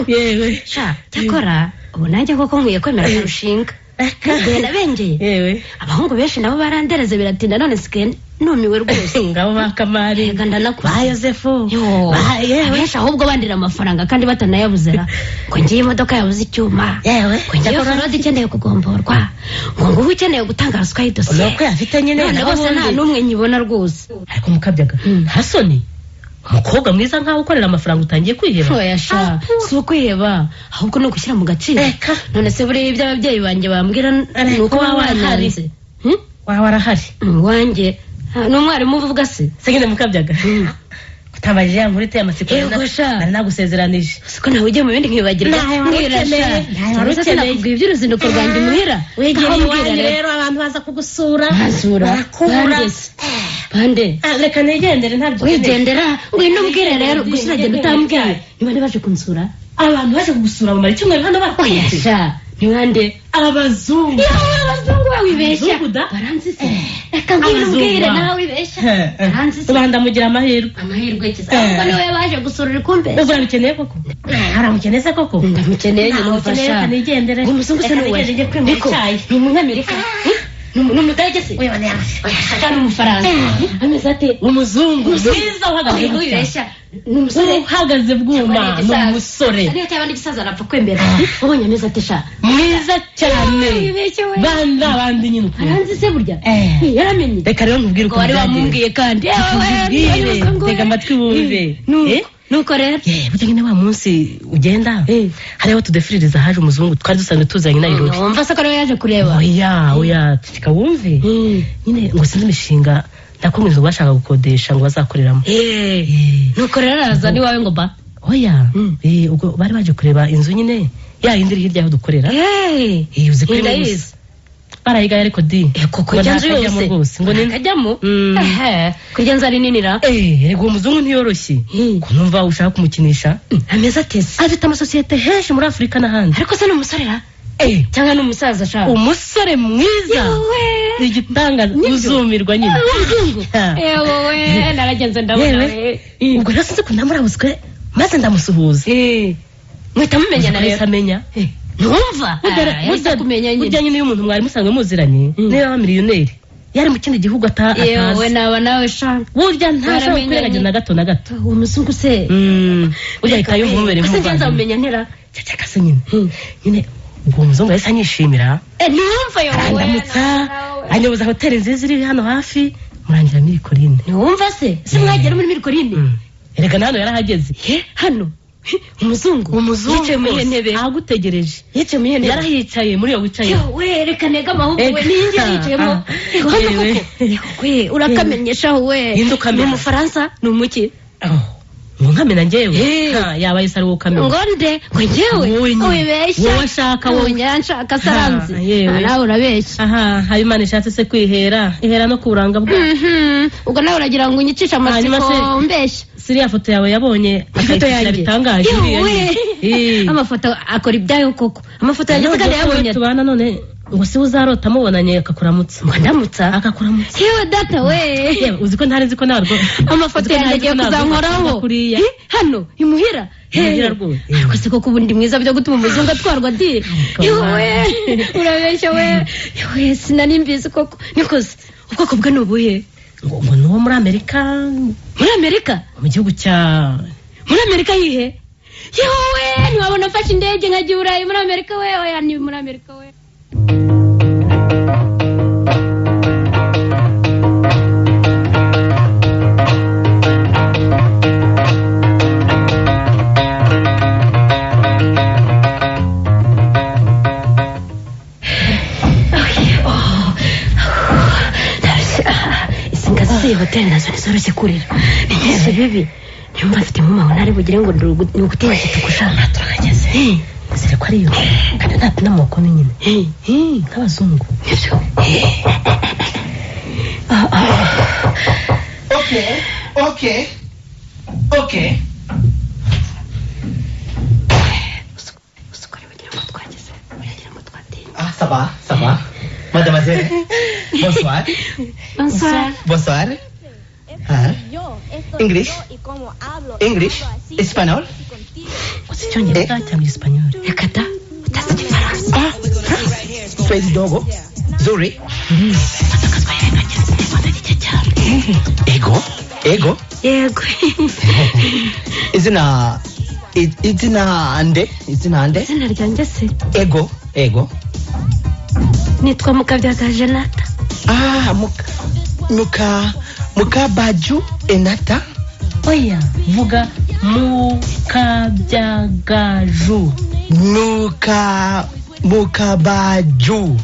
yewe sha cyakora ubu nanjye koko nkwiye kwemera kurushinga ngenda bengeye abahungu benshi nabo barandereze biratinda none sike numiwe rwose ngabo bakamari ba Yosefu benshi ahubwo bandira amafaranga kandi batanayabuzera ngo ngiye imodoka yabuze icyuma ngo ngiye forode ikeneye kugomborwa ngo ngubu ukeneye gutanga ruswa y'idosiye nuko yafite nyine none bose nta n'umwe nyibona rwose ariko mukabyaga nta soni umukobwa mwiza nkaho ukorera amafaranga utangiye kwiheba yasha si ukwiheba ahubwo ni ugushyira mu gaciro none se buriya ibyo ababyeyi banjye bambwira ni uko waba wanyanze waba warahari wanjye ni umwarimu uvuga se segende mukabyaga kutabajije ya nkuru iteye amatsiko nari nagusezeranije siko nawe ugiye mu bindi nkibagirwa mbwira sha se nakubwiye iby'uruzinduko rwanjye muhira wegeye iwanyu rero abantu baza kugusura barakura bande reka nigendere ntabyo wigendera ngwino ubwire rero gusa uragenda utambwiye niba baje kunsura abantu baje kugusura bamara icyumweru hano bakwiyese niwande abazungu wibeshya baranzise reka ngwire nawe wibeshya baranzise bandamugira amahirwe kizaba niwe baje gusura ikumbe ubwo uramukeneye koko aramukeneye se koko ndamukeneye nyine umufasha nigendere umuzungu se niwe ni umunyamerika numudage se wewe wanyanze shaka n'umufaransa ameze ate umuzungu mwiza uhagaze wibeshya n'umusore uhagaze bwuma n'umusore ariyo cyabandi gisaza arapfa kwembera ubonye ameze ate sha mwiza cyane banda bandi nyine aranzi se burya yaramenye reka rero nkubwire uko wari wamubwiye kandi tega amatwi wumve nuko rero burya nyine wa munsi ugenda hariho tudefiririza haje umuzungu twari dusanzwe tuzanye Nairobi wumva se ko ariwe yaje kureba oya tika wumve nyine ngo sinzi imishinga ndakumwiza bashaka gukodesha ngo bazakoreramo nuko rero araza ni wawe ngo ba oya ubwo bari baje kureba inzu nyine ya yindi iri hirya aho dukorera uzi kuri ndayizi barayigaye ariko di koko ijya nzu yose ngo ntakajyamo kurya nzu ari nini ra rego umuzungu ntiyoroshye ko numva ushaka kumukinisha ameze ateze afite amasosiyete henshi muri Afurika n'ahandi ariko se ni umusore ra cyangwa ni umusaza ashaka umusore mwiza igitangaza uzumirwa nyine yewe naragenze ndabona ubwo rero sinzi ko ndamurabuzwe maze ndamusuhuza mwita mumenya na rero amenya numva burya nyine iyo umuntu mwari musanzwe muziranye niba miliyoneri yari mu kindi gihugu atazi yewe naba nawe shaka burya ntashobora kwirengagiza na gato na gato uwo muzungu se burya ahita yumva umubere nk'umuvandimwe ese ngenza mumenya ntera cyacaka se nyine ubwo muzungu yahise anyishimira ntiwumva yowe ndamutsa anyoboza hoteli nziza iri hano hafi murangira Mirikorine ntiwumva se mwagera muri Mirikorine erega na hano yarahageze hano umuzungu yicaye muri iyo ntebe agutegereje yicaye muri iyo ntebe yarahicaye muri iyo wicaye we reka nega amahubwo we ninjye yicayemo we urakamenyesha we ni umufaransa ni umuki ngo nkamena njyewe yaba yise ari wowe ukamenya ngo nde ngo njyewe wibeshya wowe ashaka wowe nyanshaka saranzi nawe urabeshya habimana ishatse se kwihera ihera no ku buranga bwawe ubwo nawe uragira ngo unyicishe amatsiko mbeshya siriya foto yawe yabonye ifoto yanjye bitangaje amafoto akora ibyayo koko amafoto yanjye kandi yabonye tubana none ngo si uzarota mubonanye akakuramutsa ngo ndamutsa akakuramutsa yewe data we uzi ko ntari nzi ko narwo amafoto yanjye agiye kuzankoraho hano imuhira ariko se koko ubundi mwiza byo gutuma umuzungu atwarwa di yewe urabeshya we yewe sinari mbizi koko nikoze ubwoko bwe ni ubuhe ngo ni uwo muri Amerika mu gihugu cya muri Amerika yihe yewe ntiwabona afashe indege nkajya i Burayi muri Amerika we oya ni muri Amerika we iyi hoteli nazo ntizoroshye kurira ni nyinshi bibi niyo mpamvu afite impumuro ntari bugire ngo ni ugutera igitugu ushaka turahageze nizere ko ariyo kandi nta n'amoko ni nyine nk'abazungu nibyo okay usukore bagira ngo twageze bagira ngo twatinye ça va mademoiselle bonsoir bonsoir English espagnol uzi icyongereza cyangwa igisipanyoli reka da utazi igifaransa Swahili dogo zuri atakazwa yerekageze nibona gike cyane ego yego izina nde izina ryanjye se ego nitwa Mukabyaga Jenata Mukabaju Enata oya vuga Mukabyagaju Mukabaju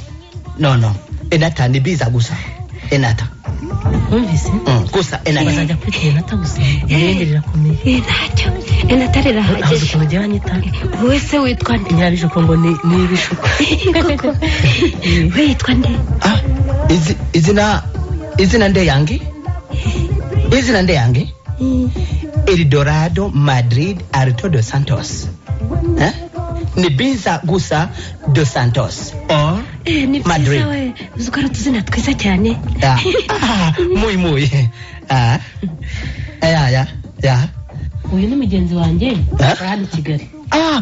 no Enata ni biza gusa Enata umvise gusa Enata bazajya kwita Enata gusa irindi rirakomeye ntacyo Enata rirahagije ukuntu ujya banyita wowe se witwa nde nyirabishuko ngo ni ibishuko koko we yitwa nde izina nde yange Eldorado Madrid Alto dos Santos ni biza gusa dos Santos or Madrid we uzukora tuzina twiza cyane muy ya uyu ni mugenzi wanjye hano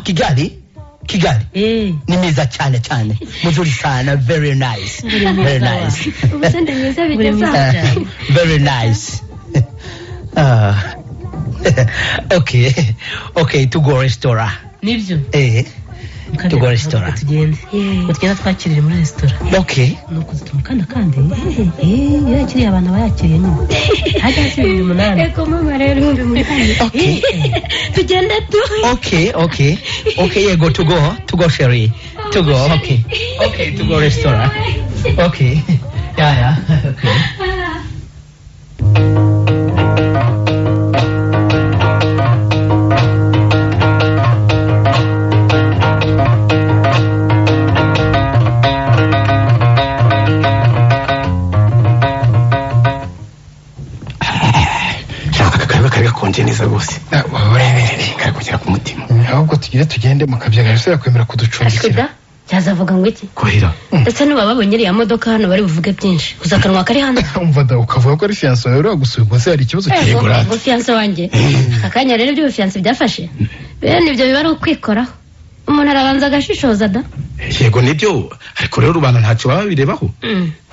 Kigali Kigali ni mwiza cyane muzuri sana very nice ubusende mwiza bigeza very nice okay to go restaurant nibyo to go restaurant tugenda twakirira muri restaurant nuko zitumukanda kandi iyo yakiriye abantu bayakiriye nyine hajya hasubira 8 eko mama rero 8 tugende tu okay yego to go Sherry to go okay to go restaurant okay yeah okay wumvise neza rwose ureberere kari kugera ku mutima ahubwo tugende mu Kabyagaju se yakwemera kuducumbikira cyazavuga ngo iki kohira ndetse nuba babonye iriya modoka hano bari buvuge byinshi uza akanwa kari hanze umva da ukavuga ko ari fiance wawe uragusuye ubwo se hari ikibazo cyego rati fiance wanjye akanya rero ibyo fiance byafashe bene ibyo biba ari ukwikoraho umuntu arabanza agashishoza da yego nibyo ariko rero rubanda ntacyo baba birebaho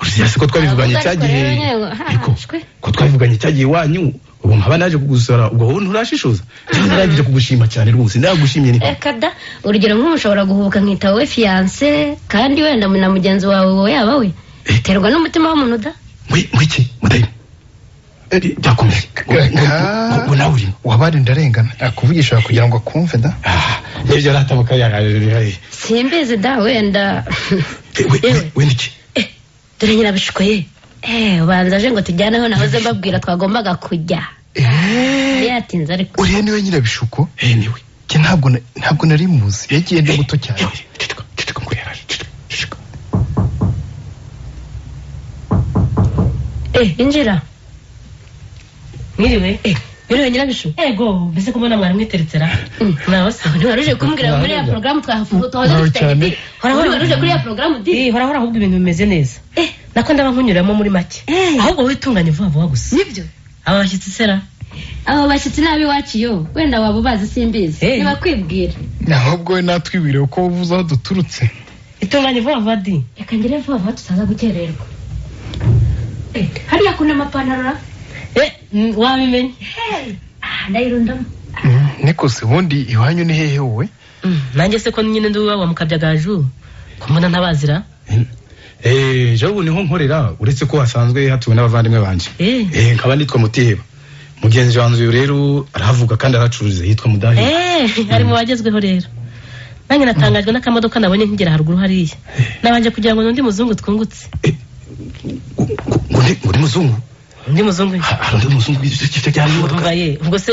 uretse ko twabivuganye cyagihe ariko ko twabivuganye cyagihe wanyu ubu nkaba naje kugusora ubwo wowe nturashishoza cyangwa naragiye kugushima cyane rwose ndagushimye ni kada urugero nk'umushobora guhubuka nkita wowe fiance kandi wenda na mugenzi wawe wowe yaba we biterwa n'umutima w'umuntu da mwiki mudayi byakomeye ngo nawe urimo wabari ndarengana akuvugisha kugira ngo akumve da nibyo ratabuka simbizi da wenda wenda iki dore nyirabishiko ye ubanza aje ngo tujyaneho nahoze mbabwira twagombaga kujya yatinze ariko uriya niwe nyirabishuko niwe ntabwo nari muzi yagiye ndi muto cyane injira mwiriwe mwiriwe nyirabishu ego mbese kubona mwari mwiteretsera mwabasa ntiwaruje kumbwira muri ya porogaramu twahoze dufite waruje kuri ya porogaramu hora ahubwo ibintu bimeze neza nako ndaba nkunyuramo muri make ahubwo witunganye vuba vuba gusa nibyo aba bashyitsi sera abo bashyitsi nabi waciyo wenda waba ubazi simbizi ntibakwibwira ahubwo we natwibwire uko uvuze aho duturutse itunganye vuba vuba di reka ngire vuba vuba tutaza gukererwa hariya kuna amapantaro wabimenye ndayirundamo niko se ubundi iwanyu ni hehe wowe nanjye se ko nyine ndi uwaba mu Kabyagaju kumuna ntabazira jewe ubu niho nkorera uretse ko hasanzwe hatuwe n'abavandimwe banje nkaba nitwa Mutiheba mugenzi wanjye uyu rero arahavuga kandi aracuruza yitwa Mudahi ari mu bagezweho rero nanjye natangajwe n'akamodoka nabonye nkigera haruguru hariya nabanje kugira ngo n'undi muzungu twungutse undi muzungu undi muzungu hari undi muzungu w'igifite cyane imodoka ubwo se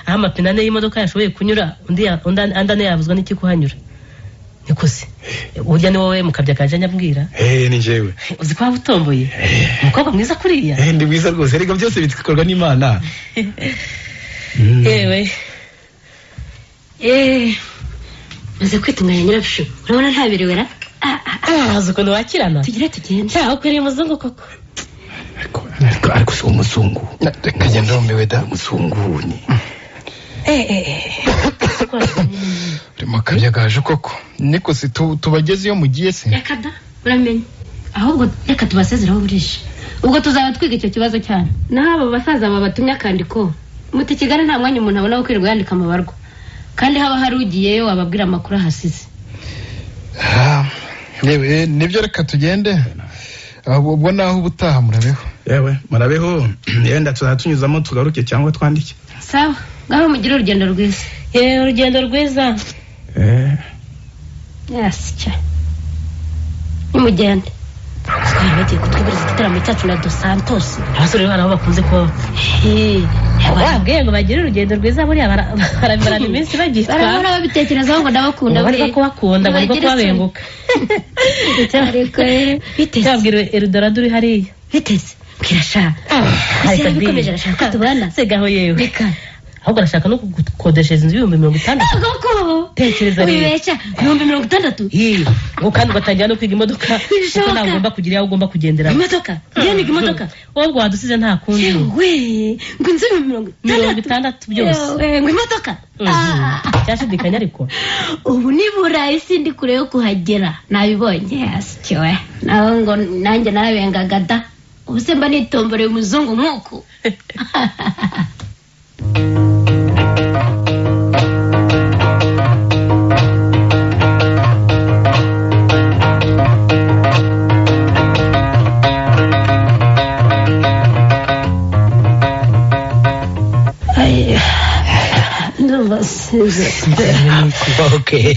aho amapine ane y'imodoka yashoboye kunyura undi ane yavuzwa n'iki kuhanyura niko se urya ni wowe mu Kabyagaju nyabwira ni njyewe uzi ko waba utomboye umukobwa mwiza kuriya ndi mwiza rwose ariko byose bikorwa n'Imana yewe maze kwitunganya nyirabishu urabona ntabiriwe ra azi ukuntu wakirana tugire tugende ukwiriye umuzungu koko ariko si umuzungu reka genda wumiwe da umuzungu ni uri mu Kabyagaju koko niko se tubageze iyo mugiye se reka da uramenye ahubwo reka tubasezeraho burishe ubwo tuzaba twiga icyo kibazo cyane naho abo basaza babatumye akandiko muti Kigali nta mwanya umuntu abona wo kwirirwa yandika amabarwa kandi haba hari ugiyeyo wababwira amakuru ahasize nibyo reka tugende ubwo naho ubutaha murabeho yewe murabeho yenda tuzatunyuzamo tugaruke cyangwa twandike sawa ngaho mugire urugendo rwiza urugendo rwiza yasya nimugende twari bagiye kutwiburiza igitaramo cyacu na Dos Santos abasore bari aho bakunze kuba wabwiye ngo bagire urugendo rwiza buriya baramarana iminsi bagitwa barabona babitekerezaho ngo ndabakunda bari kubakunda ngo kubabenguka ariko biteze cyabwiriwe Eldorado uri hariya biteze bwirasha ariko bikomeje arashaka tubana segaho yewe reka ahubwo arashaka no kukodeshereza inzu 60,000 koko tekereza rero wibecha 60,000 ngo kandi ugatangira no kwiga imodoka kuko ntabwo ugomba kugira aho ugomba kugendera imodoka ngene imodoka ubwo wadusize nta kundi we ngo inzu 60,000 byose ngo imodoka cyashidikanya ariko ubu ni Burayi sindi kure yo kuhagera nabibonye asicyowe naho ngo nanjye narabengaga da ubuse mba nitomboreye umuzungu nk'uko ndumva sinzi. Okay.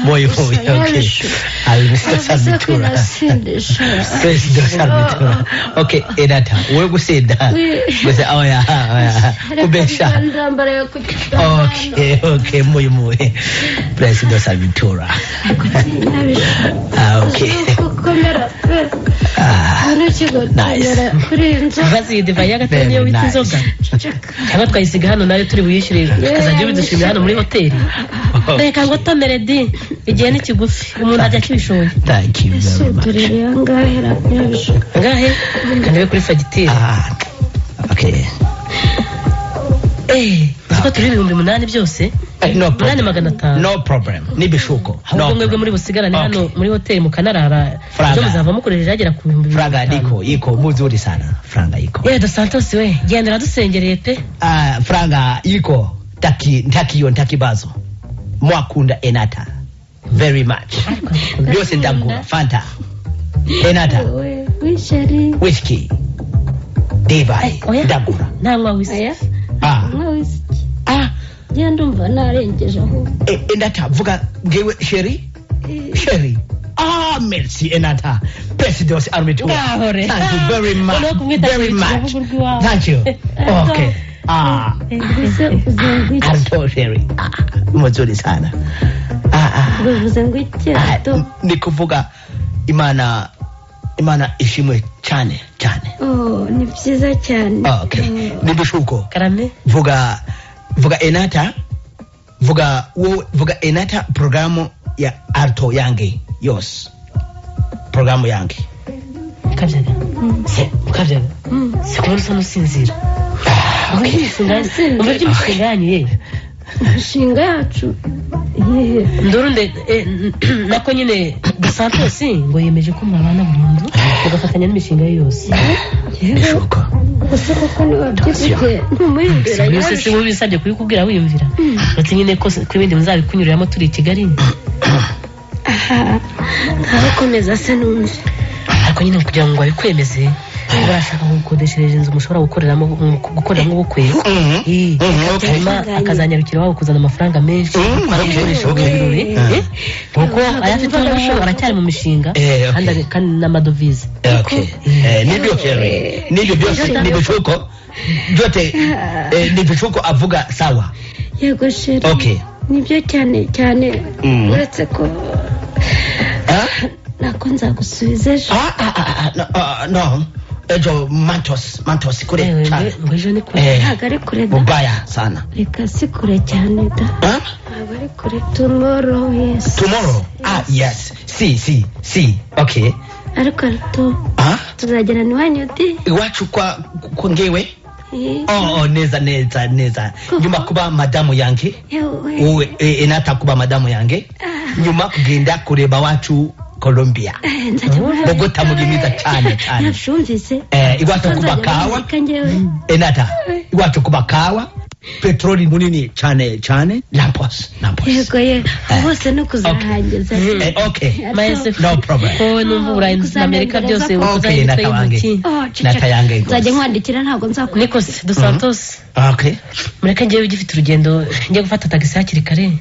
Moyo, okay. Mr. Salmitura. President Salmitura. Okay, Enata, wewe gusenda. Bese oya. Kubesha. Okay, moyo. President Salmitura. Okay. Nice. Bazi divaya gatanye w'inzoga. Cyangwa twayisiga hano nayo turi buyishyire kazajya bidushimira hano muri hoteli. Reka ngo tameredi igihe ni kigufi umuntu ajya kibishoye. Thank you very much. Turere ngahera nyabisho. Ngahe kandi kuri fagitire. Okay. Uko turi 800 byose. No problem. 8,500. No problem. Nibishuko. No. Mwebwe muri busigarane hano muri hoteli mu Kanarara. Cyo muzava mukoresheje agera ku 1000. Franga iko muzuri sana. Franga iko. Dos Santos we gendera dusengereye pe. Franga iko ntaki bazo. Mwakunda Enata very much. Byose ndagura Fanta. Enata. Whiskey. Divai. Ndagura. Nanywa whisky. Ndumva narengeje aho. Enata vuga ngewe Sherry. Merci Enata. President Salmitura. Thank you very much. Very much. Thank you. Okay. Arto Sherry. Mzuri sana. Ni kuvuga Imana ishimwe cyane. Ni byiza cyane. Okay. Nibishuko. Karame. Vuga Enata. Vuga Enata programu ya Arto yange. Yos. Programu yange. Kabyaga. Se kubona sano sinzira. Okay. Umuryo musinganye. Mushinga yacu. Ndurunde nako nyine Dos Santos ngo yemeje ko mabana burundu ugafatanya n'imishinga yose. Bishoboka. Gusa koko ni wabyifite ntumuyimbira yaje. Yose se bisabye kubikubwira wiyumvira. Ati nyine ko ibindi muzabikunyuriramo turi Kigali. Ntakomeza se numve. Ariko nyine kugira ngo abikwemeze urashaka gukodeshereje inzu mushobora gukoreramo ubukwe. Akazanyarukira wawe kuzana amafaranga menshi aragukoresha ibirori. Kuko ayafite aracyari mu mishinga kandi n'amadovize. Okay. Nibyo byose nibishuko. Jote nibishuko avuga sawa. Yego Sherry. Okay. Nibyo cyane uretse ko nako nzagusubiza ejo. No. Ejo Mantos kure cyane. Ejo ni kure. Ntabwo ari kure da. Ubaya sana. Reka si kure cyane da. Ntabwo ari kure. Tomorrow, yes. Tomorrow? Yes. Si. Okay. Ariko Arto. Tuzagera niwanyu di. Iwacu kwa ngewe? Neza. Nyuma kuba madamu yange. Uwe Enata kuba madamu yange. Nyuma kugenda kureba wacu Colombia. Bogota mugimiza cyane. Nashumvise. Iwacu kuba kawa. Enata. Iwacu kuba kawa. Petroli munini cyane. Lampos. Yego. Bose no kuzahageza. Okay. No problem. Ko numva Burayi Amerika byose ukuzanye tw'intoki. Natayange. Nzajya nkwandikira ntabwo nzakora. Nikos Dos Santos. Okay. Mureke ngiye ugifite urugendo njye gufata taxi hakiri kare.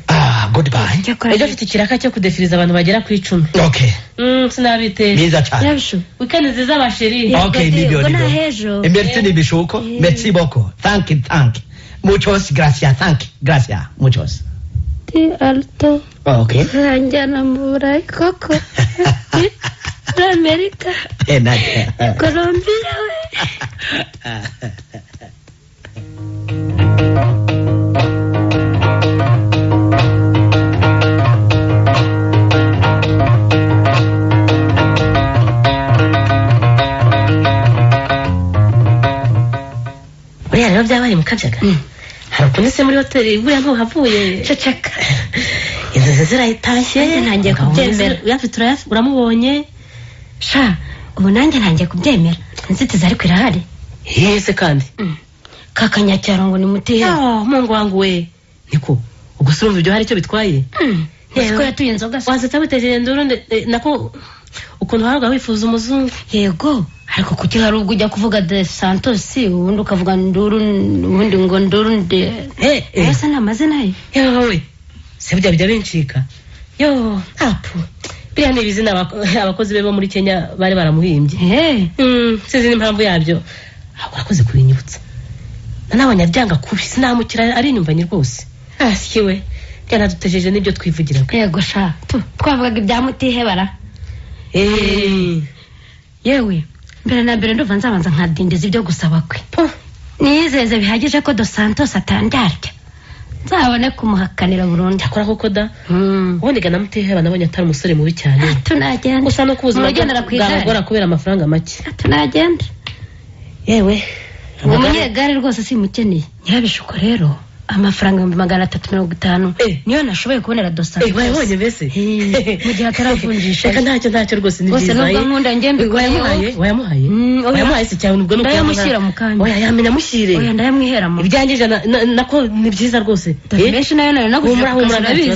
Goodbye. Ejo afite ikiraka cyo kudefiriza abantu bagera ku 10. Okay. Sinabite. Biza cyane. Yabishu. Weekend nziza basheri. Okay, nibyo. Merci nibishuko. Merci beaucoup. Thank you. Muchos gracias. Gracias. Muchos. Ti Alto. Okay. Ranjana Burayi koko. Amerika. Colombia. Oya rero byabaye mukabyaga. Harukunye se muri hoteli buriya ntuhavuye. Ceceka. Inzozi zirayitashye nanjye kubyemera. Uyafite uramubonye. Sha ubu nanjye nanjye kubyemera. Inzitizi ariko irahari. Yese kandi. Kakanyacyaro ngo ni muteye. Mungu wangu we. Niko ubwo surumva ibyo hari icyo bitwaye. Ko yatuye inzoga. Wasetsa witejeje nduru nako ukuntu haruga wifuza umuzungu. Yego ariko kuki hari ubwo ujya kuvuga de Santos ubundi ukavuga nduru ubundi ngo nduru nde ese namazina ye yewe se bijya bincika yo apu biriya ni ibizina abakozi be bo muri Kenya bari baramuhimbye sinzi n'impamvu yabyo akoze kubinyibutsa n'abanyabyanga kubi sinamukira ari inyumvanye rwose asikiwe cyane dutejeje n'ibyo twivugira. Yego sha twavugaga ibya Mutihebara yewe mbere na mbere nduva nzabanza nkadindiza ibyo gusaba kwe nizeze bihagije ko Dos Santos atandyarya nzabone kumuhakanira burundu. Akora koko da ubundi gana Mutihebara nabonye atari umusore mubi cyane. Tunagenda gusa no kubuzima bwagora kubera amafaranga make. Tunagenda yewe umunyegare rwose simukeneye nyabishuko rero amafaranga 350 niyo nashoboye kubonera Dos Santos. Wabonye mbese mu gihe ataravunjisha ntacyo rwose ni byiza. Nubwo nkunda ngembe wayamuhaye se cyane ubwo nuko yamushyira mu kanya. Oya yamenya mushyire. Oya ndayamwihera mu ibyanjije nako ni byiza rwose. Benshi nayo naguje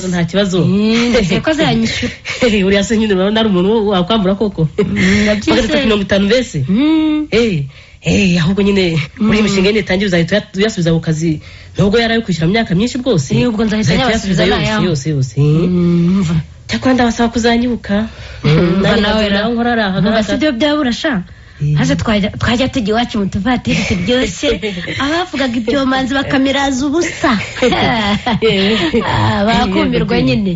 nta kibazo ko azanyishyura. Uriya se nyine nari umuntu wakwambura koko 350 mbese ahubwo nyine muri imishinga ine tangira uzahita uyasubiza ku kazi nubwo yaraye kwishyura mu myaka myinshi bwose. Ubwo nzahita nyasubiza yose cyakora ndabasaba kuzanyibuka nawe nkorara hagati basidio byabura sha haje twajya tujya iwacu mu tuvatiri turyoshye abavugaga ibyo manzi bakamiraza ubusa bakumirwa nyine.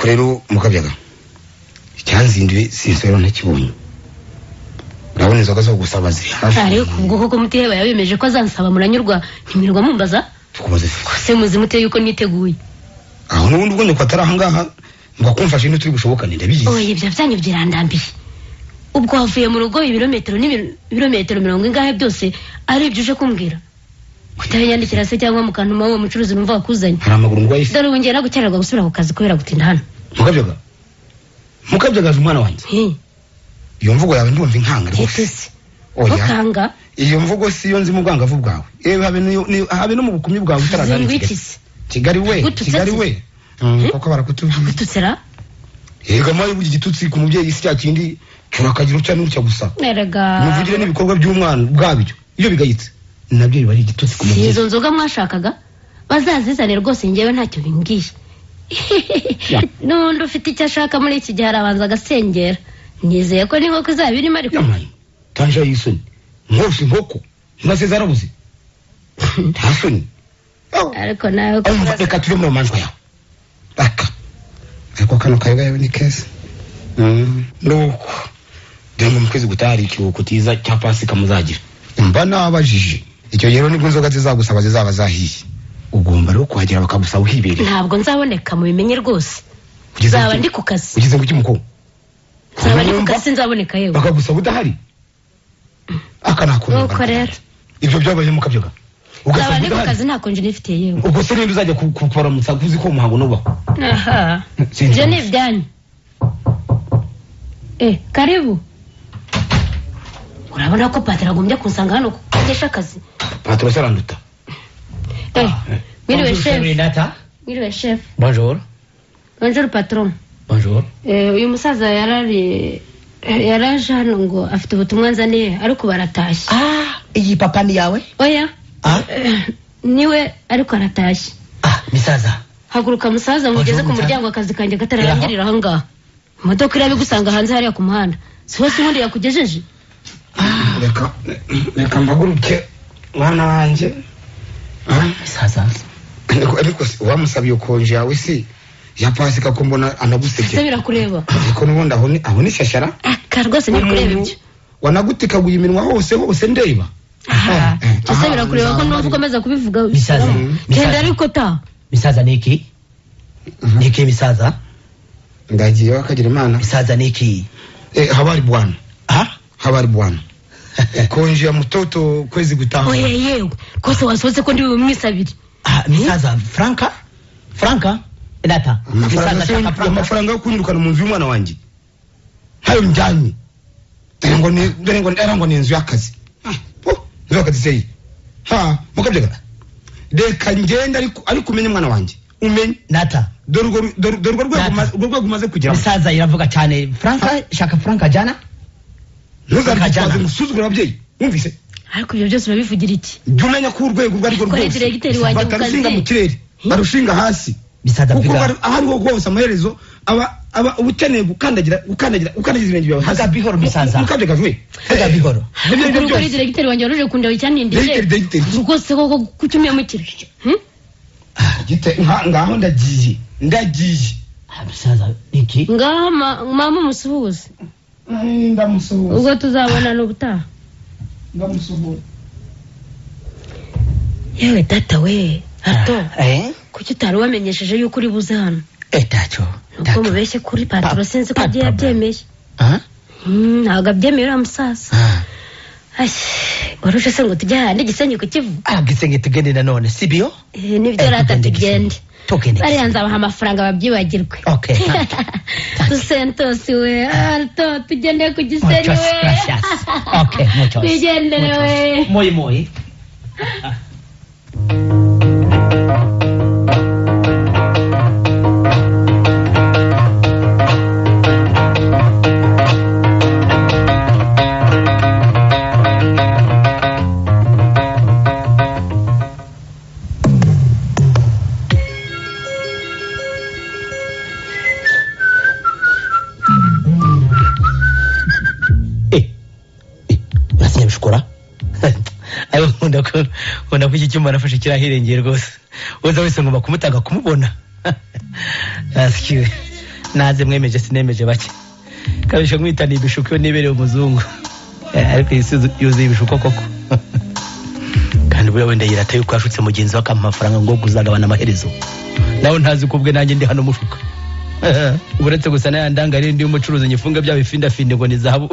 rero mukabyaga icyanzinduye sinsoro ntakibonye urabona inzoga zo gusaba ziri hafi. Ariko ubwo koko Mutihebara yabemeje ko azansaba muranyurwa ntimirwa mumbaza tukubaze se muzi muteye yuko niteguye aho n'ubundi ubwo ko atari ahangaha ngo akumfashe n'uturi gushobokane ndabizi. Oya ibyo byanyu byirandambiye ubwo wavuye mu rugo ibirometero 40 ingahe byose ari ibyo uje kumbwira kutanyandikira se cyangwa mu kantu mawe mucuruzi numva wakuzanye hari amaguru ngwayise dore wongera gukererwa gusubira ku kazi kubera gutinda hano. Mukabyaga umwana wanjye iyo mvugo yawe ndumva inkanga rwose. Oya iyo mvugo si yo nzi mu bwangavu bwawe habe no mu bukumyi bwawe utarazana Kigali we koko barakutubwira yego mayo bugi gitutsi ku mubyeyi isi cyakindi turakagira ucya n'ucya gusa muvugire n'ibikorwa by'umwana bwabyo iyo bigayitse nabyo biba ari igitutsi ku mubyeyi. Izo nzoga mwashakaga bazazizane rwose njyewe ntacyo bimbwiye n'undi ufite icyo ashaka muri iki gihe arabanza agasengera nizeye ko n'inkoko izaba irimo ariko tanje y'isoni nkose inkoko maze zarabuze nta soni ariko nawe reka tuve mu manjwa yawe baka ariko kano kayoga yawe ni keza nuko dore mu kwezi gutari ikiruhuko tiza cya Pasika muzagira mba nabajije icyo rero nibwo inzoga zizagusaba zizaba zahiye ugomba rero kuhagera bakagusaba uhibereye. Ntabwo nzaboneka mu bimenye rwose uzaba ndi ku kazi. Ugize ngo iki muko uzaba ndi ku kazi nzaboneka yewe bakagusaba udahari akanakora nuko rero ibyo byabaye Mukabyaga uzaba ndi ku kazi ntakonje nifitiye yewe ubwo se ninde uzajya kubaramutsa kuzi ko umuhango nubaho. Ibyo ni ibyanyu karibu. Urabona ko Patera agombye kunsanga hano kugesha akazi. Patera saranduta Mwiriwe chef. Mwiriwe chef. Bonjour. Bonjour patron. Bonjour. Uyu musaza yaraje hano ngo afite ubutumwa nzaniye ariko baratashye. Iyi papa ni yawe? Oya. Niwe ariko aratashye. Misaza. Haguruka musaza mugeze ku muryango akazi kanjye katarangirira aho ngaha. Imodoka irabe gusanga hanze hariya ku muhanda. Si hose ubundi yakugejeje? Reka mbaguruke mwana wanjye. Misaza. Ariko wamusabiye konje yawe si ya Pasika ko mbona anagusebye. Se birakureba. Ariko nubundi aho ni shashara. Rwose ntikureba ibyo. Wanagutikaguye iminwa hose ndeba. Se birakureba ko numva ukomeza kubivuga. Misaza. Kenda ariko ta. Misaza niki? Niki misaza? Ndagiye wakagira Imana. Misaza niki? Habari bwana. Habari bwana. Konje ya mtoto kwezi gutaha. Oye yewe. Kose wasoze ko ndi bumwisabiri. Misaza Franka? data amafaranga yo kunyirukana mu nzu y'umwana wanjye hayo njyanye dore ngo ni inzu y'akazi inzu y'akazi seyi mukabyega reka ngenda ariko umenye umwana wanjye umenye nata dore urwego umaze kugera musaza iravuga cyane franka shaka franka jana ntuzabitwaze musuzugura ababyeyi wumvise ariko ibyo byose urabivugira iki jya umenya ko urwego urwo ari rwo rwose batarushinga mu kirere barushinga hasi kuko aho ariho rwose amaherezo aba ukeneye gukandagira ibirenge byawe haga bihoro musaza haga bihoro kuko ari diregiteri wanjye waruje kundeba icyanindije rwose koko kucyumiye mu kirere ngaho ndagiye musaza iki ngaho mama umusuhuze ndamusuhuza ubwo tuzabonana ubutaha ndamusuhuza yewe data we hato kuki utari wamenyesheje yuko uri buze hano tacho uko mubeshye kuri patro sinzi ko agiye abyemeye ntabwo abyemeye uriya musaza waruje se ngo tujye ahandi Gisenyi ku Kivu Gisenyi tugende nanone sibyo nibyo rata tugende bariya nzabaha amafaranga babyibagirwe dusentosi we alto tugende ku Gisenyi we tugendere we moi Wenda ko iki cyuma nafashe kirahirengeye rwose uza wese ngomba kumutanga kumubona asikiwe naze mwemeje sinemeje bake kabisha mwitaniye ibishuko iyo nibereye umuzungu ariko yuzuye ibishuko koko kandi buriya wenda yirata yuko yashutse mugenzi we akampa amafaranga ngo kuzagabana amaherezo nawe ntazi ko ubwe nanjye ndi hano mufuka uretse gusa nayandangariye ndi umucuruzi nyifunga bya bifindafinde ngo ni zahabu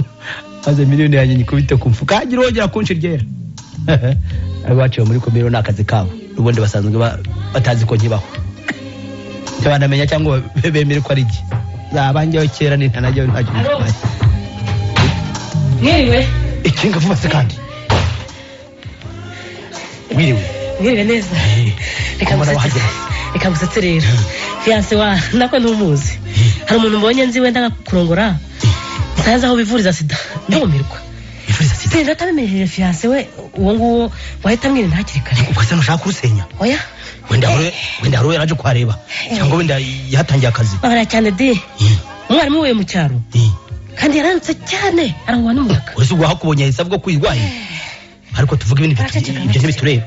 maze miliyoni yanjye nyikubite ku mfuka hagira wongera kunshi ryera abaciwe muri komero nakazi kabo ubundi basanzwe batazi ko nkibaho ntibanamenya cyangwa bemere ko ari iki zabanjyeho kera nintanajyaho ntacyo bitwaye mwiriwe ikinga vuba se kandi mwiriwe neza reka gusetse rero fiyanse wa nako ntumuzi hari umuntu mbonye nzi wenda kurongora nsanze aho bivuriza sida ndumirwa sida atabimenyesheje fiyanse we uwo nguwo wahita mwiri ntakiri kare ubwo se ntushaka kurusenya oya wenda hari yaraje kuhareba cyangwa wenda yatangiye akazi babara cyane de umwarimu we mu cyaro kandi yaranutse cyane arangwa n'umuyaga uretse ubwo hakubonye yahise avuga ko uyirwaye ariko tuvuga ibindi ibyo ntibitureba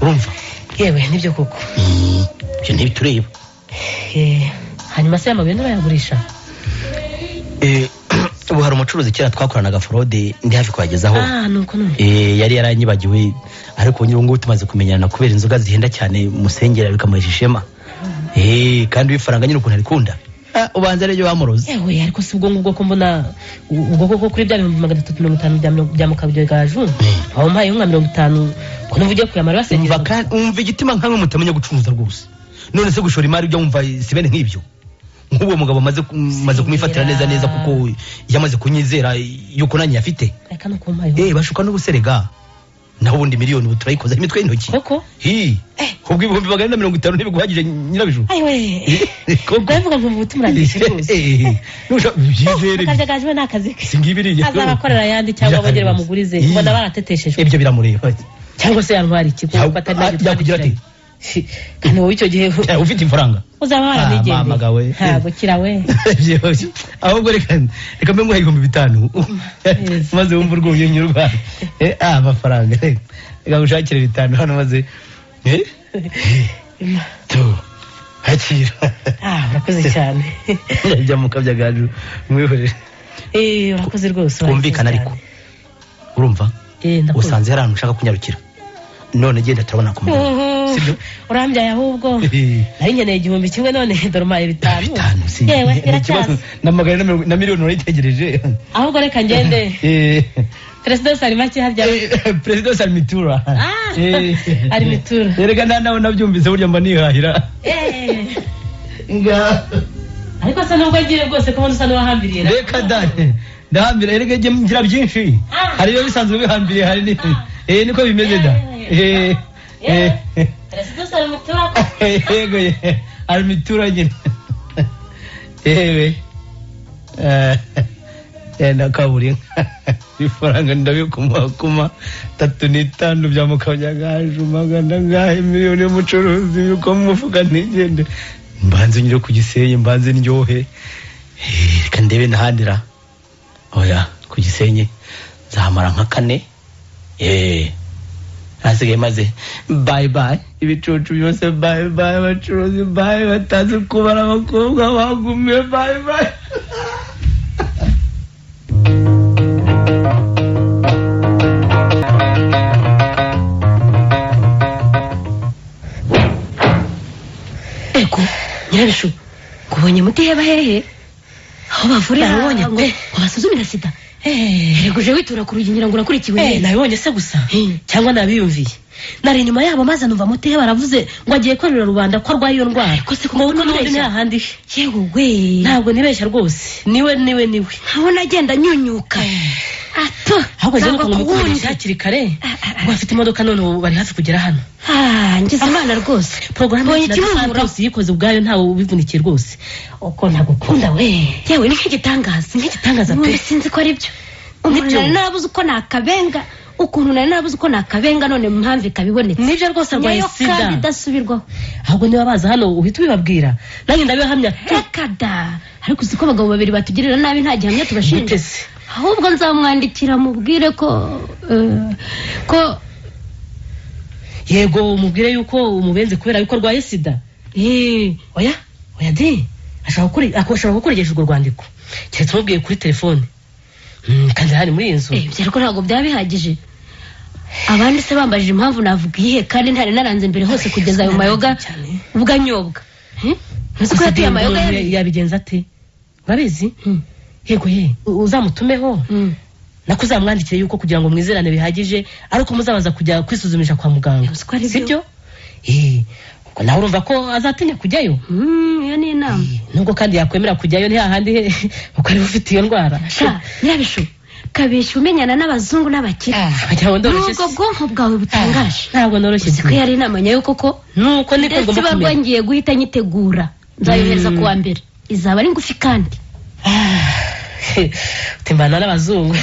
urumva yewe nibyo koko ibyo ntibitureba hanyuma se amabuye nurayagurisha ubu hari umucuruzi kera twakoranaga forode ndi hafi kuyagezaho nuko yari yaranyibagiwe ariko ubu ngubu tumaze kumenyana kubera inzoga zihenda cyane musengera bikamuhesha ishema kandi ifaranga nyine ukuntu arikunda ubanza rero bamuroze yewe ariko si ubwo ngubwo ko mbona ubwo koko kuri bya 350 bya mukabyo gaju aho mpaye nka 50 ko nuvugiye kuyamara basengera umva igitima nkamwe mutamenya gucuruza rwose none se gushora imari byo umva sibene nk'ibyo nk'uwo mugabo maze kumifatira neza kuko yamaze kunyizera yuko nanyi afite reka no kumpaye bashuka n'ubuserega naho ubundi miliyoni ubu turayikoza imitwe y'intoki koko ubwo ibihumbi 250 ntibiguhagije nyirabiju koko bavuga ngo ubutumurangije rwose byizere kajagajwe nakazi singibiriye azabakorera yandi cyangwa bongere bamugurize mbona barateteshejwe ibyo biramureba cyangwa se yantwara ikigo yakugira ati kandi wowe icyo gihe ufite ifaranga uzaba waranigendeye ntabwo kirawe ahubwo reka mbe nguha 5,000 maze wumva urwuye nyurwa amafaranga reka gushakire 5 hano maze hakira urakoze cyane njya mu kabya gaju mwihorere urakoze rwose twumvikana ariko urumva usanze hari ahantu ushaka kunyarukira none genda turabona ku mugabo sibyo urambyaye ahubwo nari nkeneye 1,000 none dorumaye 5 yewe iracyasa na 100 na miliyoni urayitegereje ahubwo reka ngende President ari make harya President Armitura Armitura erega nawe nabyumvise burya mba nihahira nga ariko sa nubwo agiye rwose ko usa n'uwahambiriye reka dane ndahambira erega ngira byinshi hari yo bisanzwe bihambiriye hari ni niko bimeze da President Armitura yego Armitura nyine ewe enda kaburi ifaranga ndabikuma 35 bya mukanyagaje magana ngahe miliyoni y'umucuruzi yuko mufuka ntigende mbanze nyire ku Gisenyi mbanze ndyohe reka ndebe nahandira oya ku Gisenyi zamara nka 4 asigaye maze bye bye ibicucu byose bye bye abacuruzi bye batazi kubara abakobwa bagumiye bye bye eko nyirabishu kubonye muti heba hehe aho bavurira abonye ngo basuzumira sida uje witura ku rugingira ngo urakurikiwe nabibonye se gusa cyangwa nabiyumviye nari inyuma yabo maze numva mutehe baravuze ngo agiye korera rubanda ko arwaye iyo ndwara ko se kumubona n'undi ntahandi yewe we ntabwo nibeshya rwose niwe nkabona agenda anyunyuka ato ahubwo je nuko ngumukubirisha hakiri kare ngo afite imodoka none ubu bari hafi kugera hano ngize imana rwose porogaramu y'ikimurura yikoze ubwayo ntawe ubivunikiye rwose uko ntagukunda we yewe ni nk'igitangaza pe sinzi ko ari byo umuntu nari nabuze uko nakabenga ukuntu nari nabuze uko nakabenga none mu mpamvu ikabibonetse nibyo rwose arwaye sida kandi idasubirwaho ahubwo niba baza hano uhita ubibabwira nanjye ndabihamya reka da ariko uzi ko abagabo babiri batugirira nabi nta gihamya tubashinja ahubwo nzamwandikira mubwire ko yego umubwire yuko umubenze kubera yuko arwaye sida oya di ashobora gukoresha urwo rwandiko keretse umubwiye kuri telefone kandi hari muri iyi nzu ibyo ariko ntabwo byaba bihagije abandi se bambajije impamvu navuga iyihe kandi ntari naranze mbere hose kugeza ayo mayoga ubwo anyobwa ntuzi ko yatuye amayoga yabigenza ate urabizi yego uzamutumeho nako uzamwandikire yuko kugira ngo mwizerane bihagije ariko muzabaza kujya kwisuzumisha kwa muganga sibyo ubwo nawe urumva ko azatinya kujyayo iyo ni inama nubwo kandi yakwemera kujyayo ntihahandi kuko ariwe ufite iyo ndwara nyirabishu kabeshya umenyana n'abazungu n'abakire nubwo bwonko bwawe butangaje ntabwo noroshye ko yari inama nyayo koko nuko niko ngomba kumenya ndetse ngiye guhita nyitegura nzayohereza ku wa mbere izaba ari ngufi kandi utimbana n'abazungu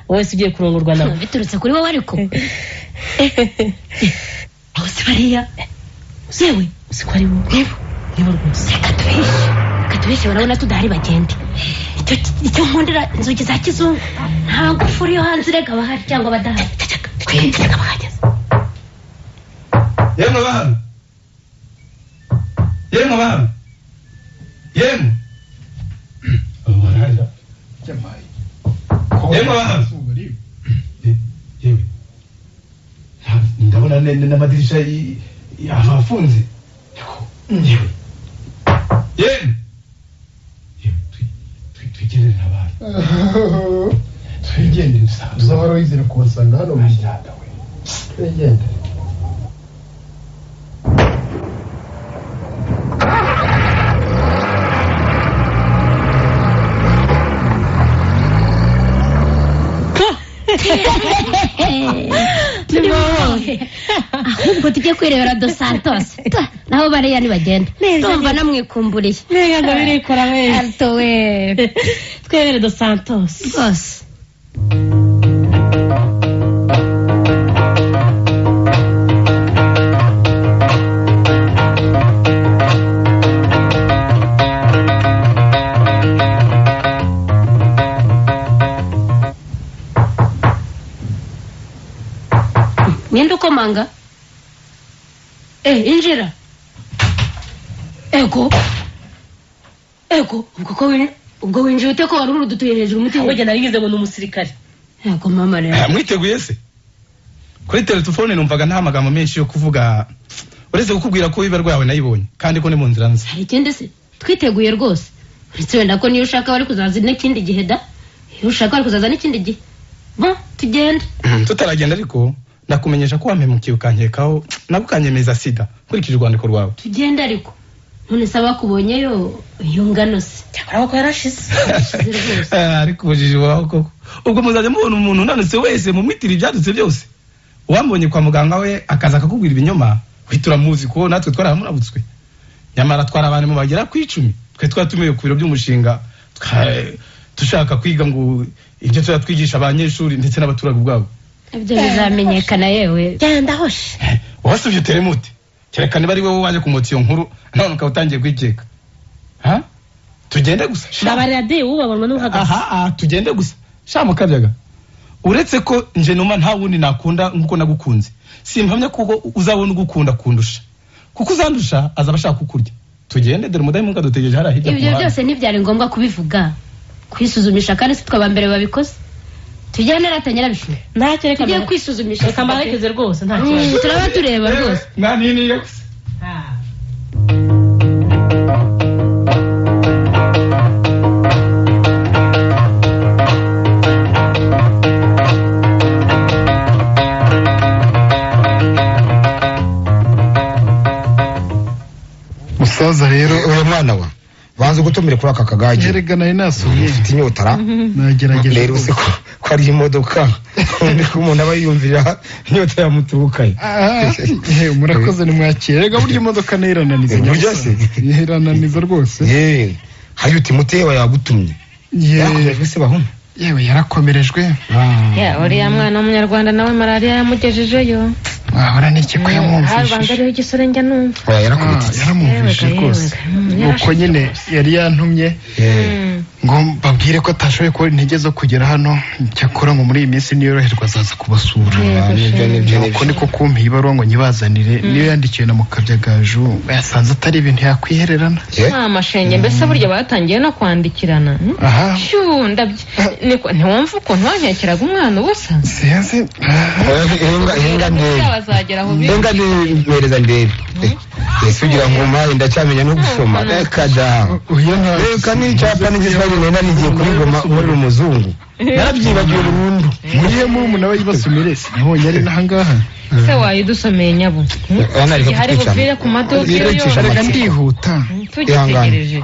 wese ugiye kurongorwa nawe biturutse kuri wowe ariko aho si bariya yewe uzi ko ari wowe nibo rwose reka tubeshye barabona tudahari bagende icyo nkundira inzugi za kizungu nta ngufuri yo hanze irega bahari cyangwa badahari twinjiraga bahageze yemwe bahano yemwe abaraja jamai yemwe bahano yewe ndabona n'amadirisha afunze yewe twigendere n'abandi twigendere uzahora wizera kubasanga hano mu Rwanda we twigendere ahubwo tujye kwirebera Dos Santos naho bariya nibagenda ndumva namwikumburiye nega birikora we alto we twebere Dos Santos rwose ninde ukomanga injira ego ubwo winjiye ute ko wari urudutuye hejuru umutima ahubwo nari ngize ngo ni umusirikare ego mama rero mwiteguye se kuri telefone numvaga nta magambo menshi yo kuvuga uretse kukubwira ko ibarwa yawe nayibonye kandi ko ni mu nzira nzi hari ikindi se twiteguye rwose uretse wenda ko niyo ushaka wari kuzaza n'ikindi gihe da iyo ushaka wari kuzaza n'ikindi gihe tugenda. Tutaragenda ariko ndakumenyesha ko wampemukiye ukankekaho nabukanyemeza sida kurikije urwandiko rwawe. Tugenda ariko none saba kubonyeyo yungano se cyakora ko yarashize ariko ubujiji waho koko ubwo muzaje mubona umuntu nanose wese mu mitiri byadutse byose wambonye kwa muganga we akaza akakubwira ibinyoma witura muzi ko natwe twarahamurabutswe nyamara twara abantu mu bagera ku 10 twe twatumiye ku biro by'umushinga dushaka kwiga ngo ibyo twigisha abanyeshuri ndetse n'abaturage ubwabo. Ibyo bizamenyekana yewe genda hoshe wasubye teremuti kerekane bari wowe waje kumutsa iyo nkuru none ukatangiye kwikeka. Tugende gusa ndabarira de ubabonwa n'uhagaze. Tugende gusa shamo kabyaga uretse ko nje numa nta wundi nakunda nkuko nagukunze simpamya kuko uzabona ugukunda kundusha kuko uzandusha azabashaka kukurya. Tugende dore mudayi munga dutegereje hara hirya. Ibyo byose ntibyari ngombwa kubivuga kwisuzumisha kandi si twabambere babikoze. Tugende ratanyera bishu ntacyo reka tugiye kwisuzumisha kamarekeze rwose nta kibazo turaba tureba rwose nani gusa. Musaza rero uyu mwana wa banze gutumire kuri aka kagage. Erega nari nasuye ufite inyotara nagerageza rero se ko ari imodoka undi ko umuntu aba yumvira inyota yamuturukaye. Murakoze ni mwakire. Erega burya imodoka nirananiza nyose irananiza rwose. Hari uti mutewa yagutumye yakomerejwe se bahuma yewe yarakomerejwe. Uriya mwana w'umunyarwanda nawe malaria yamugejejeyo. Ahora niki ko yamwumvise hariho igisore njya numva yaramwumvise rwose uko nyine yari yantumye ngo babwire ko atashoboye kubona intege zo kugera hano cyakora ngo muri iyi minsi niyoroherwa azaza kubasura. Uko niko kumpa ibaruwa ngo nyibazanire niyo yandikiwe na Mukabyagaju yasanze atari ibintu yakwihererana. Amashenge mbese burya batangiye no kwandikirana. Ntiwumva ukuntu wankekeraga umwana ubusa sinzi bazagera aho benga nimereza ndebe sugira ngo mpaye ndacyamenya no gusoma reka da reka n'icyapa n'igiswahili nenda nigiye kurigoma muri umuzungu narabyibagiwe burundu muriye mu umuntu aba yibasomere sinabonye ari nahangaha se wayidusomeye nyabo hari buvire ku maduka reka ndihuta tugitegereje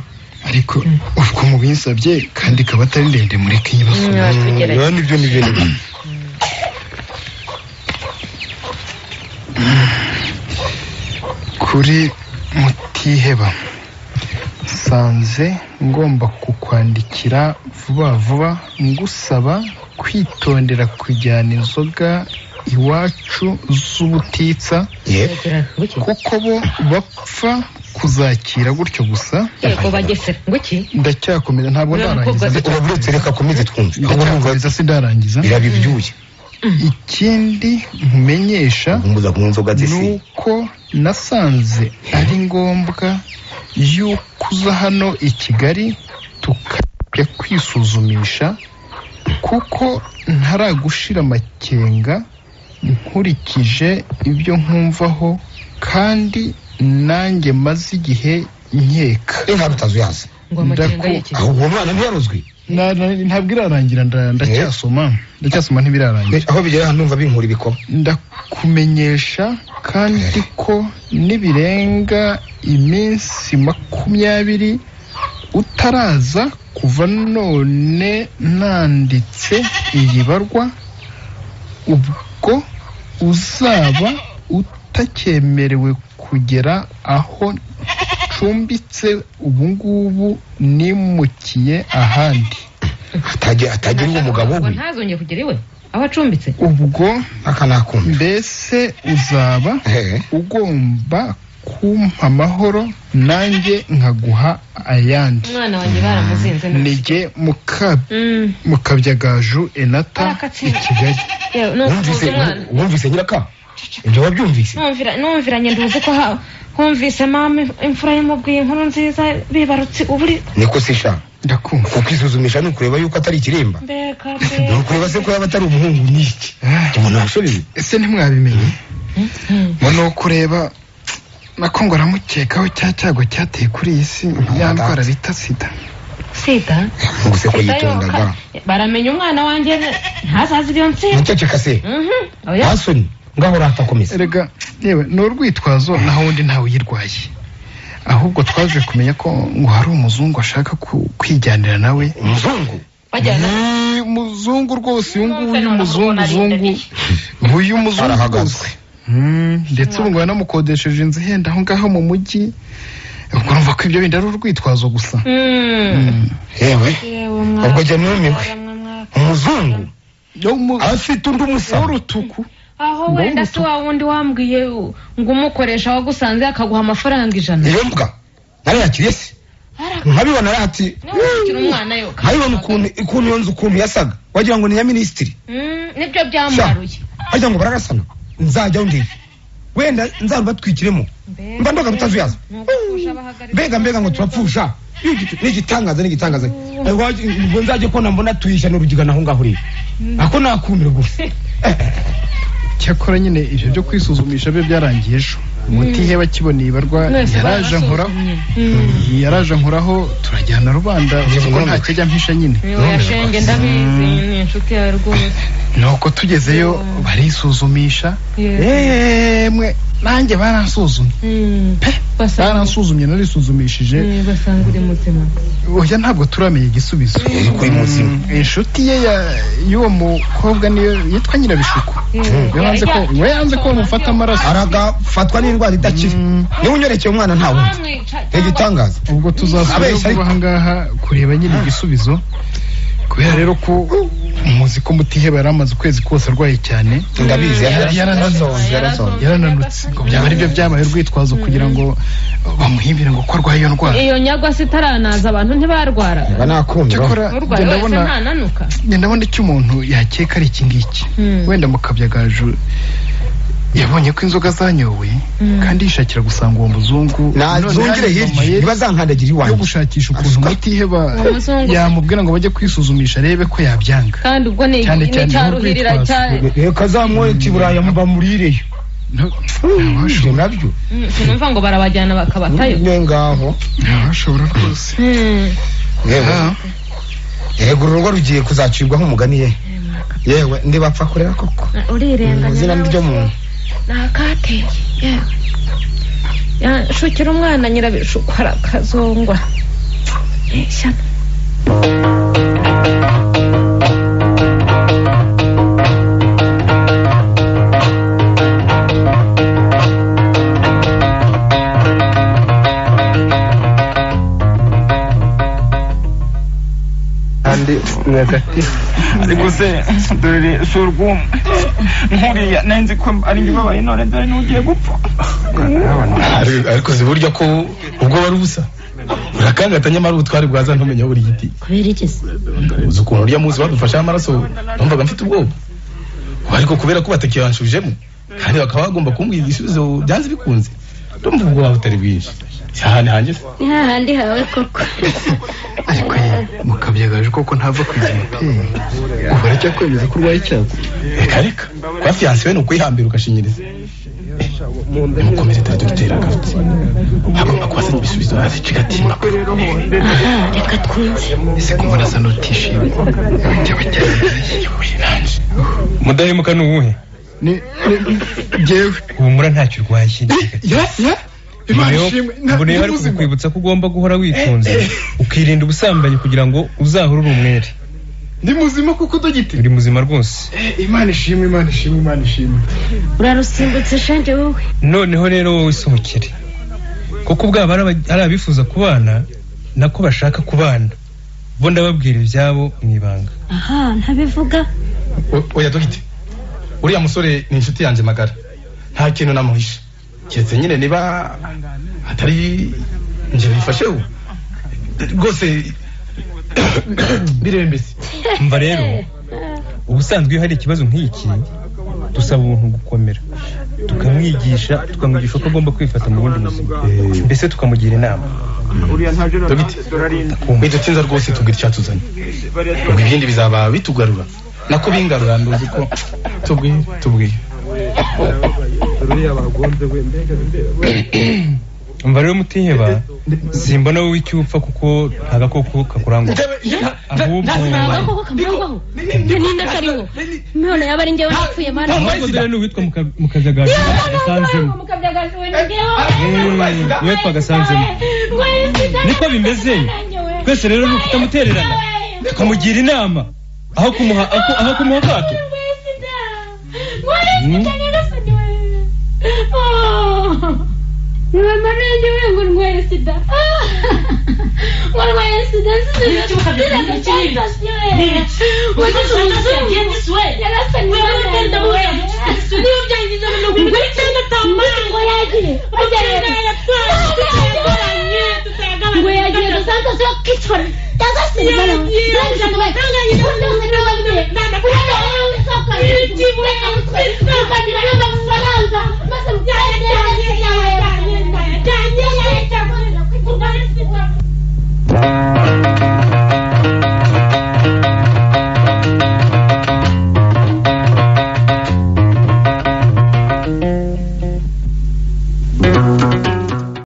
ariko uko mubinsabye kandi kaba atari ndende mureke yibasomere nibyo kuri Mutiheba sanze ngomba kukwandikira vuba ngusaba kwitondera kujyana inzoga iwacu z'ubutitsa kuko bo bapfa kuzakira gutyo gusa. Yego bagesera nguki ndacyakomeza ntabwo ndarangiza uretse reka komeze twumve ndacyakomeza sindarangiza birabibyuye. Ikindi nkumenyesha nuko nasanze ari ngombwa yuko uza hano i Kigali tukajya kwisuzumisha kuko ntaragushira amakenga nkurikije ibyo nkumvaho kandi nanjye maze igihe nkeka. Inka bitazuyaza uwo mwana ntiyaruzwe ntabwo irarangira ndacyasoma ntibirarangira aho bigera hano numva binkura ibiko. Ndakumenyesha kandi ko nibirenga iminsi 20 utaraza kuva none nanditse iyi barwa ubwo uzaba utakemerewe kugera aho cumbitse ubungubu nimukiye ahandi. Atagira uwo mugabo we ntazongeye kugera iwe aho acumbitse ubwo akanakumva mbese uzaba ugomba kumpa amahoro nanjye nkaguha ayandi. Umwana wanjye baramuzinze nige Mukabyagaju Enata i Kigali. wumvise nyiraka ibyo wabyumvise numviranye nduzi ko humvise mama imfura y'umubwiye inkuru nziza bibarutse uburi niko sisha ndakumva ukisuzumisha ni ukureba yuko atari ikiremba ni ukureba se ko yaba atari umuhungu n'iki umuntu abushoboye. Ese ntimwabimenye mbona kureba nako ngo aramukekaho cya cyago cyateye kuri iyi si ya ndwara bita sida. Sita nguse ko yitondaga baramenya umwana wanjye ntazazi ibyo nsi muceceka se Hasoni ngaho ratakomeza erega yewe no rwitwazo naho wundi ntawe yirwaye ahubwo twaje kumenya ko ngo hari umuzungu ashaka kwijyanira nawe umuzungu muzungu rwose uyu muzungu rwose ndetse ubu ngo yanamukodesheje inzu ihenda aho ngaho mu mujyi ubwo urumva ko ibyo bindi ari urwitwazo gusa yewe ubwo jya numiwe umuzungu afite undi musa w'urutuku aho wenda se wa wundi wambwiye ngo umukoresha wagusanze akaguha amafaranga 100 iyo mbwa narayakiriye se nkabibona ati nkabibona ukuntu iyo nzu ukuntu yasaga wagira ngo ni ya minisitiri nibyo byambaruye wagira ngo bararasana nzajya undi wenda nzarubatwikiremo mba ndoga bitazuyaza mbega ngo turapfusha n'igitangaza ngo nzajye ko nambona tuyisha n'urugigana aho ngaho uri ako nakumira gusa cyakora nyine ibyo byo kwisuzumisha byo byarangiye ejo umutiheba kiboneye ibarwa yaraje nkoraho turajyana rubanda kuko nta kijya mpisha nyine yashenge ndabizi ni inshuti yawe rwose nuko tugezeyo barisuzumisha mwe nanjye baransuzumye baransuzumye narisuzumishije basanga uri muzima oya ntabwo turamenya igisubizo kuri muzima inshuti ye y'uwo mukobwa niyo yitwa Nyirabishuko yanze ko bamufata amaraso aragafatwa n'indwara idakira niba unyerekeye umwana nta wundi igitangaza ubwo tuzasubira aha ngaha kureba nyine igisubizo kubera rero ko muzi ko Mutiheba yari amaze ukwezi kose arwaye cyane ndabizi yarananutse ngo byaba ari byo byabaye urwitwazo kugira ngo bamuhimbire ngo ko arwaye iyo ndwara iyo nyagwa sitaranaza abantu ntibarwara ndabona icyo umuntu yakeka ari iki ngiki wenda mu kabyagaju yabonye ko inzoga zanyowe kandi yishakira gusanga uwo muzungu nazungire hirya ntibazankandagira iwanjye yo gushakisha ukuntu Mutiheba yamubwira ngo bajye kwisuzumisha arebe ko yabyanga kandi ubwo ni icyaruhirira cyane reka zamwoye kiburaya bamurireyo nabyo sinumva ngo barabajyana bakabatayo ngaho ntashobora rwose yego urugo rugiye kuzacibwaho umugani yewe ndibapfa kurera koko urirenganya izina ryo muntu nakateye shukira umwana Nyirabishuko harakazongwa ishyano ariko se dore surwum nkuriya nenzi ko ari ngibabaye none dore nugiye gupfa ariko ziburyo ko ubwo wari ubusa urakangata nyamara ubutwari bwaza ntumenya buri giti kubera iki se uzi ukuntu urya muzi badufasha amaraso numvaga mfite ubwoba ariko kubera ko batakiyanshujemo kandi bakaba bagomba kumbwira igisubizo byanze bikunze ndumva ubwo waba utari bwinshi cyane hanjye ni hahandi hawe koko ariko mu kabyagaju koko ntava kwizima pe ubu aracyakwemeza ko urwaye icyago reka kwa fiyanse we ni ukwihambira ugashinyiriza mukomeze dogiteri agarutse agomba kubazanya ibisubizo hasi cigatimba reka twumve ese ko mbona asa n'utishimye mudahemuka ni uwuhe jewe humura ntacyo urwaye mboneye bari kukwibutsa ko ugomba guhora witonze ukirinda ubusambanyi kugira ngo uzahurure umwere ndi muzima kuko dogiteri uri muzima rwose Imana ishimwe urarusimbutse shanje wowe noneho rero wowe isohokere kuko ubwabo ari abifuza kubana nako bashaka kubana bo ndababwira ibyabo mu ibanga ntabivuga oya dogiteri uriya musore ni inshuti yanjye magara nta kintu namuhisha keretse nyine niba atari njye bifasheho rwose birembese mva rero ubusanzwe iyo hari ikibazo nk'iki dusaba umuntu gukomera tukamwigisha ko agomba kwifata mu bundi buzima mbese tukamugira inama dogiteri bidatinza rwose tubwira icyatuzanye ubwo ibindi bizaba bitugarura nako bingarura nduzi ko tubwire umva rero mutiheba simbona wowe icyo upfa kuko nta gakoko kakurangwa ahubwo nta gakoko kamurangwaho ninda kariho none yaba ari njyewe napfuye mana ahubwo dore n'uwitwa mukajagari gasanzemo uwitwa gasanzemo niko bimeze twese rero ni ukutamutererana tukamugira inama aho kumuha akato niwe manenge we ngo ndwaye sida ngo ndwaye sida